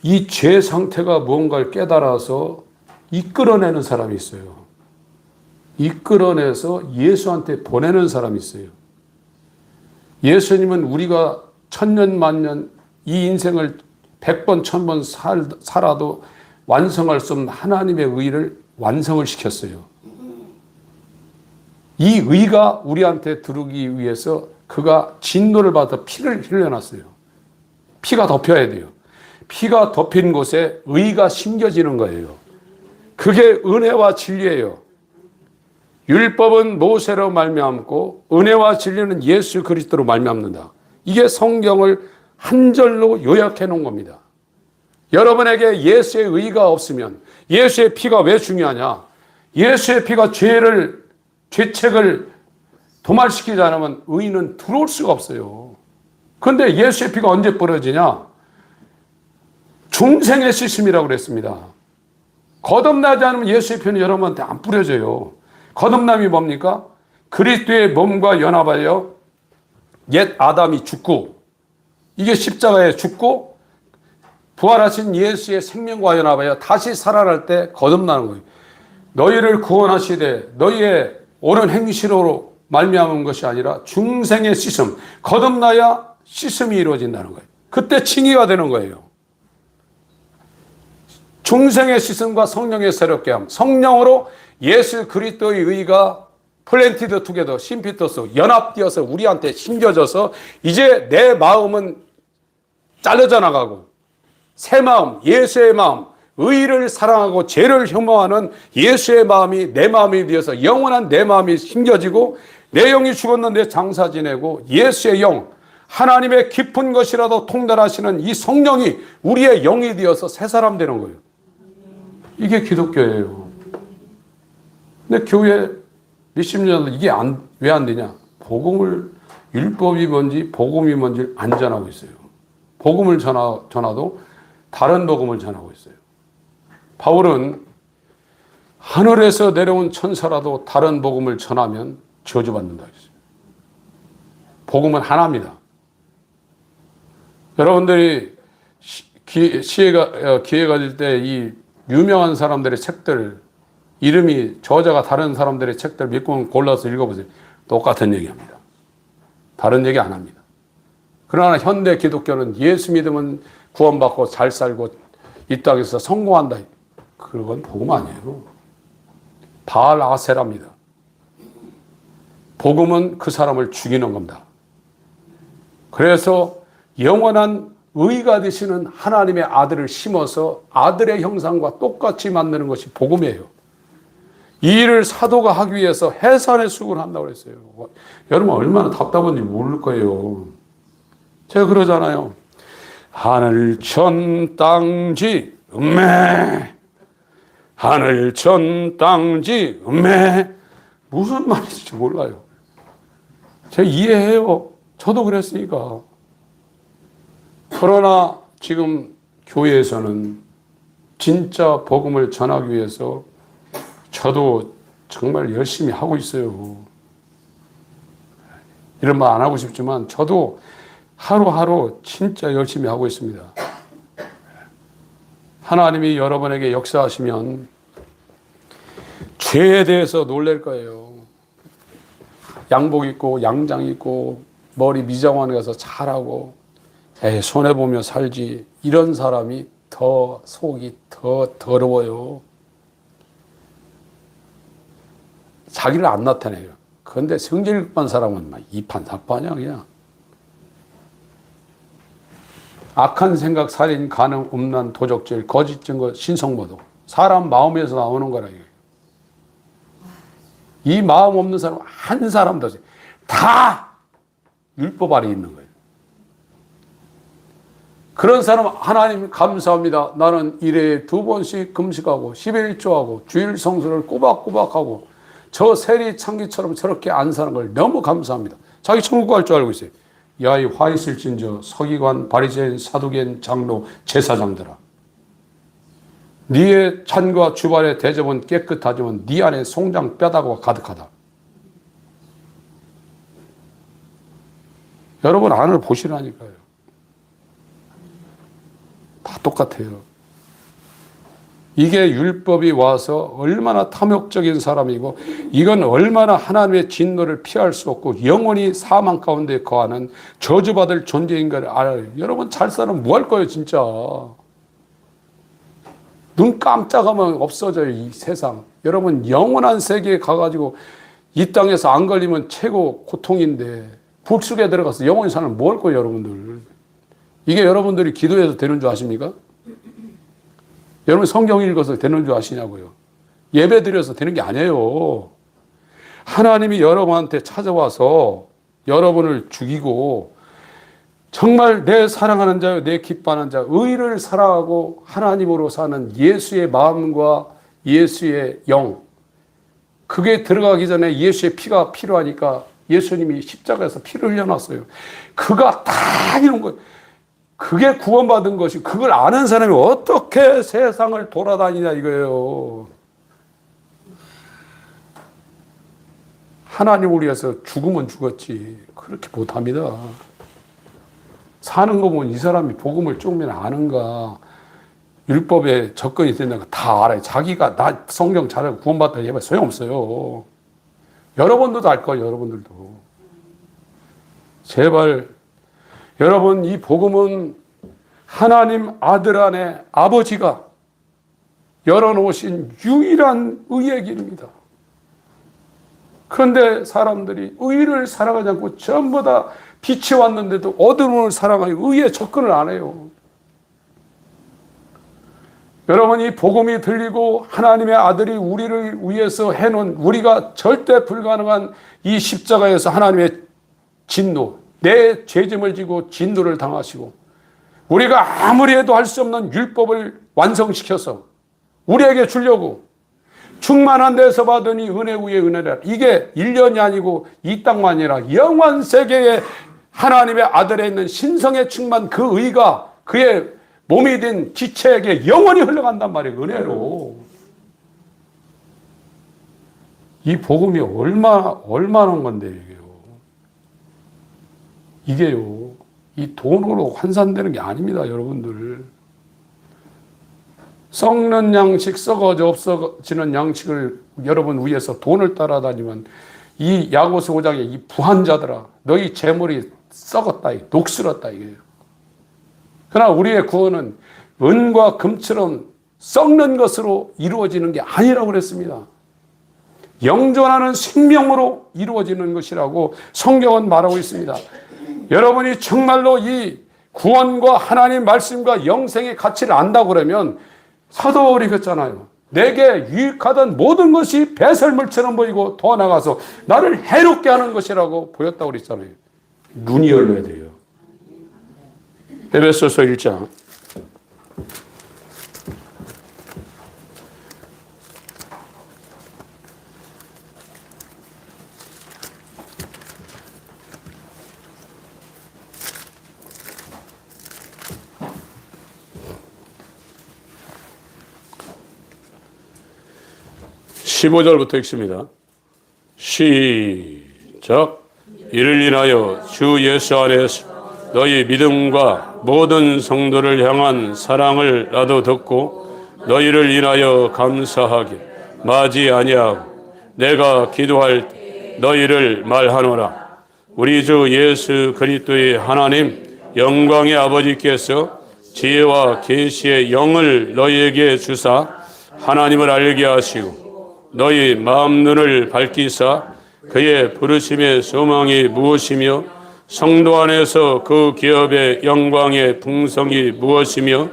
이 죄 상태가 뭔가를 깨달아서 이끌어내는 사람이 있어요. 이끌어내서 예수한테 보내는 사람이 있어요. 예수님은 우리가 천년 만년 이 인생을 100번 1000번 살아도 완성할 수 없는 하나님의 의를 완성을 시켰어요. 이 의가 우리한테 들어오기 위해서 그가 진노를 받아 피를 흘려놨어요. 피가 덮여야 돼요. 피가 덮인 곳에 의가 심겨지는 거예요. 그게 은혜와 진리예요. 율법은 모세로 말미암고 은혜와 진리는 예수 그리스도로 말미암는다. 이게 성경을 한 절로 요약해 놓은 겁니다. 여러분에게 예수의 의가 없으면 예수의 피가 왜 중요하냐? 예수의 피가 죄책을 도말시키지 않으면 의는 들어올 수가 없어요. 그런데 예수의 피가 언제 뿌려지냐? 중생의 씻음이라고 그랬습니다. 거듭나지 않으면 예수의 피는 여러분한테 안 뿌려져요. 거듭남이 뭡니까? 그리스도의 몸과 연합하여 옛 아담이 죽고, 이게 십자가에 죽고 부활하신 예수의 생명과 연합하여 다시 살아날 때 거듭나는 거예요. 너희를 구원하시되 너희의 옳은 행실로 말미암은 것이 아니라 중생의 씻음, 거듭나야 씻음이 이루어진다는 거예요. 그때 칭의가 되는 거예요. 중생의 씻음과 성령의 새롭게 함, 성령으로 예수 그리스도의 의가 플랜티드 투게더, 심피터스, 연합되어서 우리한테 심겨져서 이제 내 마음은 잘려져 나가고 새 마음, 예수의 마음, 의를 사랑하고 죄를 혐오하는 예수의 마음이 내 마음이 되어서 영원한 내 마음이 심겨지고 내 영이 죽었는데 장사 지내고 예수의 영, 하나님의 깊은 것이라도 통달하시는 이 성령이 우리의 영이 되어서 새 사람 되는 거예요. 이게 기독교예요. 근데 교회 몇십 년 이게 왜 안 되냐? 복음을, 율법이 뭔지 복음이 뭔지 안 전하고 있어요. 복음을 전하도 다른 복음을 전하고 있어요. 바울은 하늘에서 내려온 천사라도 다른 복음을 전하면 저주받는다 했어요. 복음은 하나입니다. 여러분들이 기회가 될 때 이 유명한 사람들의 책들, 이름이 저자가 다른 사람들의 책들 몇 권 골라서 읽어보세요. 똑같은 얘기합니다. 다른 얘기 안 합니다. 그러나 현대 기독교는 예수 믿으면 구원받고 잘 살고 이 땅에서 성공한다. 그건 복음 아니에요. 바알 아세라입니다. 복음은 그 사람을 죽이는 겁니다. 그래서 영원한 의가 되시는 하나님의 아들을 심어서 아들의 형상과 똑같이 만드는 것이 복음이에요. 이 일을 사도가 하기 위해서 해산의 수고를 한다고 그랬어요. 여러분 얼마나 답답한지 모를 거예요. 제가 그러잖아요. 하늘 천 땅지 음매, 하늘 천 땅지 음매. 무슨 말인지 몰라요. 제가 이해해요. 저도 그랬으니까. 그러나 지금 교회에서는 진짜 복음을 전하기 위해서 저도 정말 열심히 하고 있어요. 이런 말 안 하고 싶지만 저도 하루하루 진짜 열심히 하고 있습니다. 하나님이 여러분에게 역사하시면 죄에 대해서 놀랄 거예요. 양복 입고 양장 입고 머리 미장원에 가서 잘하고 손해보며 살지, 이런 사람이 더 속이 더 더러워요. 자기를 안 나타내요. 그런데 성질급한 사람은 막 이판사판이야 그냥. 악한 생각, 살인, 간음, 음란, 도적질, 거짓 증거, 신성모독. 사람 마음에서 나오는 거라 이거예요. 이 마음 없는 사람 한 사람도 없어요. 다 율법 아래 있는 거예요. 그런 사람 하나님 감사합니다. 나는 일에 2번씩 금식하고 11조하고 주일 성수를 꼬박꼬박하고 저 세리 창기처럼 저렇게 안 사는 걸 너무 감사합니다. 자기 천국 갈 줄 알고 있어요. 야, 이 화 있을진저 서기관, 바리새인, 사두개인, 장로, 제사장들아. 네의 찬과 주발의 대접은 깨끗하지만 네 안에 송장 뼈다구가 가득하다. 여러분 안을 보시라니까요. 다 똑같아요. 이게 율법이 와서 얼마나 탐욕적인 사람이고 이건 얼마나 하나님의 진노를 피할 수 없고 영원히 사망 가운데 거하는 저주받을 존재인 걸 알아요. 여러분 잘 살면 뭐 할 거예요 진짜. 눈 깜짝하면 없어져요 이 세상. 여러분 영원한 세계에 가가지고 이 땅에서 안 걸리면 최고 고통인데 불속에 들어가서 영원히 사는 뭐 할 거예요 여러분들. 이게 여러분들이 기도해서 되는 줄 아십니까? 여러분 성경 읽어서 되는 줄 아시냐고요. 예배 드려서 되는 게 아니에요. 하나님이 여러분한테 찾아와서 여러분을 죽이고 정말 내 사랑하는 자요 내 기뻐하는 자 의를 사랑하고 하나님으로 사는 예수의 마음과 예수의 영, 그게 들어가기 전에 예수의 피가 필요하니까 예수님이 십자가에서 피를 흘려놨어요. 그가 다 이런 거예요. 그게 구원받은 것이, 그걸 아는 사람이 어떻게 세상을 돌아다니냐 이거예요. 하나님을 위해서 죽으면 죽었지 그렇게 못합니다. 사는 거 보면 이 사람이 복음을 조금이나 아는가, 율법에 접근이 된다는 거 다 알아요. 자기가 나 성경 잘하고 구원받다 해봐 소용없어요. 여러분들도 알 거예요. 여러분들도. 제발 여러분, 이 복음은 하나님 아들 안에 아버지가 열어놓으신 유일한 의의 길입니다. 그런데 사람들이 의를 살아가지 않고 전부 다 빛이 왔는데도 어둠을 살아가고 의에 접근을 안 해요. 여러분, 이 복음이 들리고 하나님의 아들이 우리를 위해서 해놓은, 우리가 절대 불가능한 이 십자가에서 하나님의 진노, 내 죄짐을 지고 진노를 당하시고 우리가 아무리 해도 할 수 없는 율법을 완성시켜서 우리에게 주려고 충만한 데서 받으니 은혜 위에 은혜라. 이게 1년이 아니고 이 땅만 아니라 영원 세계에 하나님의 아들에 있는 신성의 충만, 그 의가 그의 몸이 된 지체에게 영원히 흘러간단 말이에요. 은혜로. 이 복음이 얼마나 건데 이게요. 이 돈으로 환산되는 게 아닙니다, 여러분들. 썩는 양식, 썩어져 없어지는 양식을 여러분 위해서 돈을 따라다니면 이 야고스 5장에 이 부한자들아, 너희 재물이 썩었다, 녹슬었다 이게요. 그러나 우리의 구원은 은과 금처럼 썩는 것으로 이루어지는 게 아니라고 그랬습니다. 영존하는 생명으로 이루어지는 것이라고 성경은 말하고 있습니다. 여러분이 정말로 이 구원과 하나님 말씀과 영생의 가치를 안다고 그러면 사도 바울이 그랬잖아요. 내게 유익하던 모든 것이 배설물처럼 보이고 더 나가서 나를 해롭게 하는 것이라고 보였다고 그랬잖아요. 눈이 열려야 돼요. 에베소서 1장 15절부터 읽습니다. 시작. 이를 인하여 주 예수 안에서 너희 믿음과 모든 성도를 향한 사랑을 나도 듣고 너희를 인하여 감사하게 마지 아니하고 내가 기도할 때 너희를 말하노라. 우리 주 예수 그리스도의 하나님 영광의 아버지께서 지혜와 계시의 영을 너희에게 주사 하나님을 알게 하시고 너희 마음 눈을 밝히사 그의 부르심의 소망이 무엇이며 성도 안에서 그 기업의 영광의 풍성이 무엇이며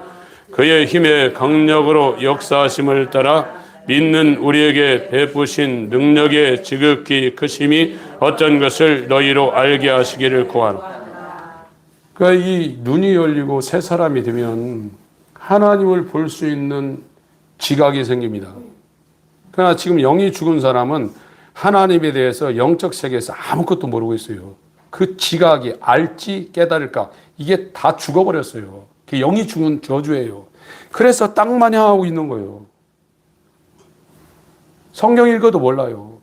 그의 힘의 강력으로 역사하심을 따라 믿는 우리에게 베푸신 능력의 지극히 크심이 어떤 것을 너희로 알게 하시기를 구하노라. 그러니까 이 눈이 열리고 새 사람이 되면 하나님을 볼 수 있는 지각이 생깁니다. 그러나 지금 영이 죽은 사람은 하나님에 대해서 영적 세계에서 아무것도 모르고 있어요. 그 지각이 알지 깨달을까 이게 다 죽어버렸어요. 그게 영이 죽은 저주예요. 그래서 땅만 향하고 있는 거예요. 성경 읽어도 몰라요.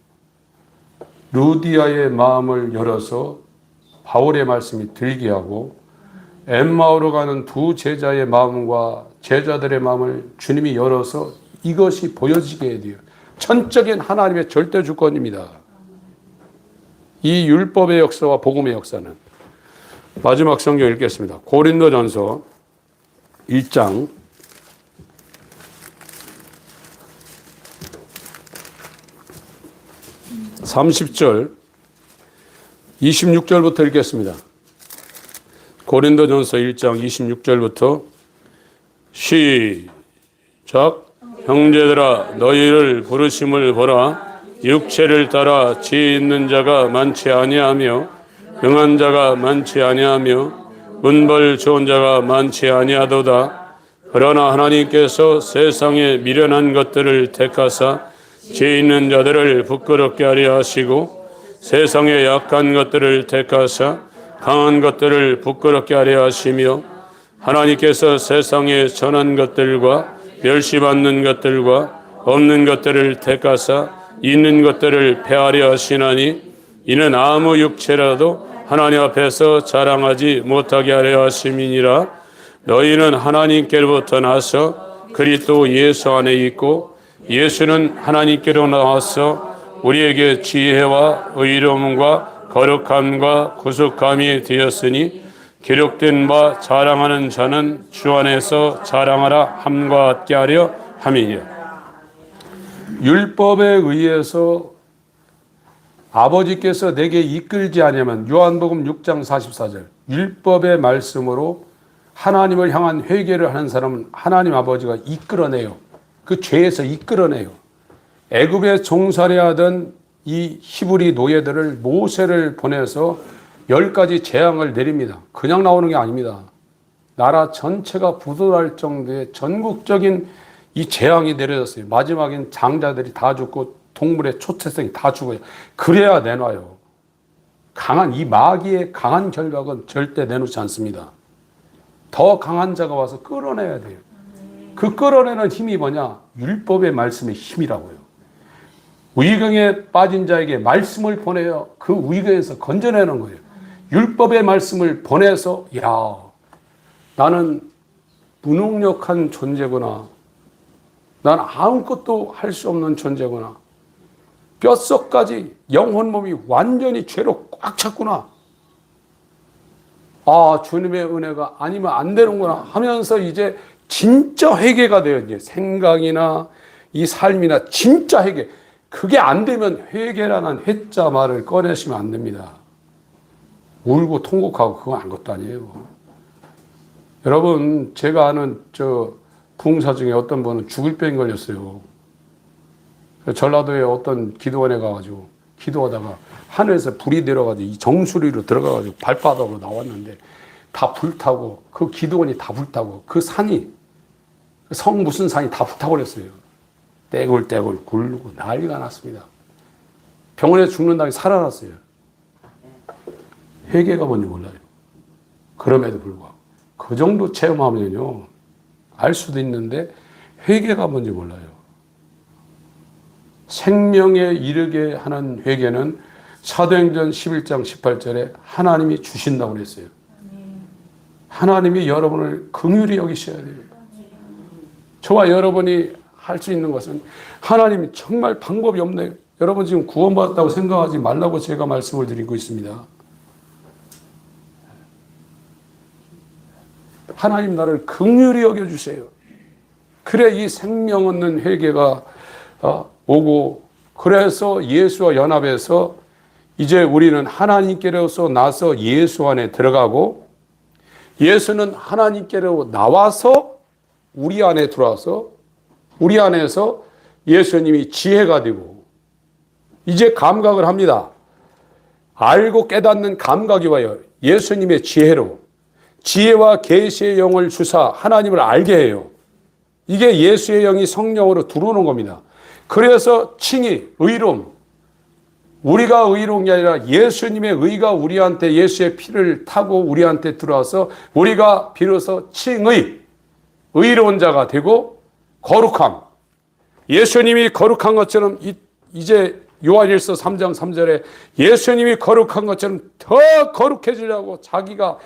루디아의 마음을 열어서 바울의 말씀이 들게 하고 엠마오로 가는 두 제자의 마음과 제자들의 마음을 주님이 열어서 이것이 보여지게 해야 돼요. 전적인 하나님의 절대 주권입니다. 이 율법의 역사와 복음의 역사는 마지막 성경 읽겠습니다. 고린도전서 1장 30절 26절부터 읽겠습니다. 고린도전서 1장 26절부터 시작. 형제들아 너희를 부르심을 보라. 육체를 따라 지혜 있는 자가 많지 아니하며 능한 자가 많지 아니하며 문벌 좋은 자가 많지 아니하도다. 그러나 하나님께서 세상에 미련한 것들을 택하사 지혜 있는 자들을 부끄럽게 하려 하시고 세상에 약한 것들을 택하사 강한 것들을 부끄럽게 하려 하시며 하나님께서 세상에 전한 것들과 멸시받는 것들과 없는 것들을 택하사 있는 것들을 폐하려 하시나니 이는 아무 육체라도 하나님 앞에서 자랑하지 못하게 하려 하심이니라. 너희는 하나님께로부터 나서 그리스도 예수 안에 있고 예수는 하나님께로 나와서 우리에게 지혜와 의로움과 거룩함과 구속함이 되었으니 기록된 바 자랑하는 자는 주 안에서 자랑하라 함과 같게 하려 함이니라. 율법에 의해서 아버지께서 내게 이끌지 아니하면 요한복음 6장 44절 율법의 말씀으로 하나님을 향한 회개를 하는 사람은 하나님 아버지가 이끌어내요. 그 죄에서 이끌어내요. 애굽에 종살이하던 이 히브리 노예들을 모세를 보내서 10가지 재앙을 내립니다. 그냥 나오는 게 아닙니다. 나라 전체가 부도날 정도의 전국적인 이 재앙이 내려졌어요. 마지막엔 장자들이 다 죽고 동물의 초태생이 다 죽어요. 그래야 내놔요. 강한 이 마귀의 강한 결박은 절대 내놓지 않습니다. 더 강한 자가 와서 끌어내야 돼요. 그 끌어내는 힘이 뭐냐? 율법의 말씀의 힘이라고요. 위경에 빠진 자에게 말씀을 보내어 그 위경에서 건져내는 거예요. 율법의 말씀을 보내서 야, 나는 무능력한 존재구나. 난 아무것도 할 수 없는 존재구나. 뼛속까지 영혼 몸이 완전히 죄로 꽉 찼구나. 아, 주님의 은혜가 아니면 안 되는구나 하면서 이제 진짜 회개가 돼요. 이제 생각이나 이 삶이나 진짜 회개. 그게 안 되면 회개라는 회자 말을 꺼내시면 안 됩니다. 울고 통곡하고 그건 아무것도 아니에요. 여러분, 제가 아는 부흥사 중에 어떤 분은 죽을 병 걸렸어요. 전라도에 어떤 기도원에 가가지고 기도하다가 하늘에서 불이 내려가지고 이 정수리로 들어가가지고 발바닥으로 나왔는데 다 불타고 그 기도원이 다 불타고 그 산이 성 무슨 산이 다 불타버렸어요. 떼굴떼굴 굴고 난리가 났습니다. 병원에서 죽는 다음에 살아났어요. 회개가 뭔지 몰라요. 그럼에도 불구하고 그 정도 체험하면요 알 수도 있는데 회개가 뭔지 몰라요. 생명에 이르게 하는 회개는 사도행전 11장 18절에 하나님이 주신다고 그랬어요. 하나님이 여러분을 긍휼히 여기셔야 돼요. 저와 여러분이 할 수 있는 것은 하나님이 정말 방법이 없네요. 여러분 지금 구원받았다고 생각하지 말라고 제가 말씀을 드리고 있습니다. 하나님 나를 긍휼히 여겨주세요. 그래 이 생명 없는 회개가 오고 그래서 예수와 연합해서 이제 우리는 하나님께로서 나서 예수 안에 들어가고 예수는 하나님께로 나와서 우리 안에 들어와서 우리 안에서 예수님이 지혜가 되고 이제 감각을 합니다. 알고 깨닫는 감각이 와요. 예수님의 지혜로. 지혜와 계시의 영을 주사 하나님을 알게 해요. 이게 예수의 영이 성령으로 들어오는 겁니다. 그래서 칭의, 의로움. 우리가 의로운 게 아니라 예수님의 의가 우리한테 예수의 피를 타고 우리한테 들어와서 우리가 비로소 칭의, 의로운 자가 되고 거룩함. 예수님이 거룩한 것처럼 이제 요한일서 3장 3절에 예수님이 거룩한 것처럼 더 거룩해지려고 자기가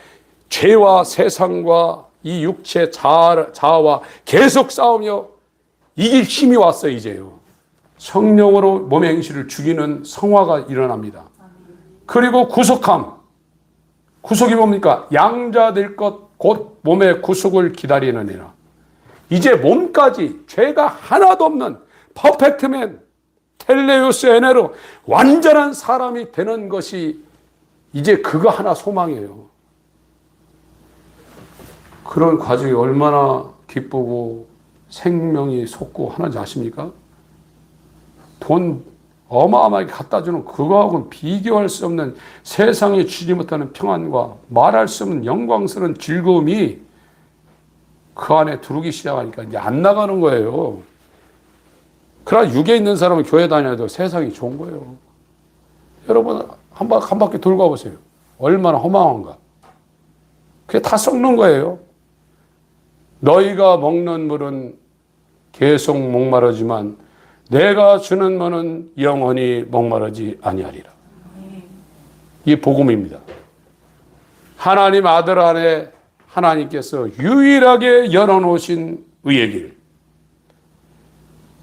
죄와 세상과 이 육체 자아와 계속 싸우며 이길 힘이 왔어요. 이제요. 성령으로 몸의 행실을 죽이는 성화가 일어납니다. 그리고 구속함. 구속이 뭡니까? 양자될 것 곧 몸의 구속을 기다리느니라. 이제 몸까지 죄가 하나도 없는 퍼펙트맨, 텔레우스 에네로 완전한 사람이 되는 것이 이제 그거 하나 소망이에요. 그런 과정이 얼마나 기쁘고 생명이 솟고 하는지 아십니까? 돈 어마어마하게 갖다 주는 그거하고는 비교할 수 없는 세상에 주지 못하는 평안과 말할 수 없는 영광스러운 즐거움이 그 안에 들어오기 시작하니까 이제 안 나가는 거예요. 그러나 육에 있는 사람은 교회 다녀도 세상이 좋은 거예요. 여러분 한 바퀴 돌고 와보세요. 얼마나 허망한가. 그게 다 썩는 거예요. 너희가 먹는 물은 계속 목마르지만 내가 주는 물은 영원히 목마르지 아니하리라. 이 복음입니다. 하나님 아들 안에 하나님께서 유일하게 열어놓으신 의의 길.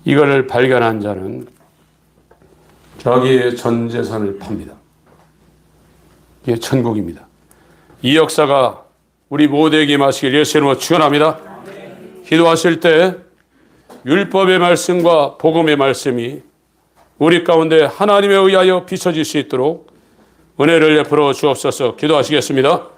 이거를 발견한 자는 자기의 전 재산을 팝니다. 이게 천국입니다. 이 역사가 우리 모두에게 임하시길 예수 이름으로 축원합니다. 기도하실 때 율법의 말씀과 복음의 말씀이 우리 가운데 하나님에 의하여 비춰질 수 있도록 은혜를 베풀어 주옵소서. 기도하시겠습니다.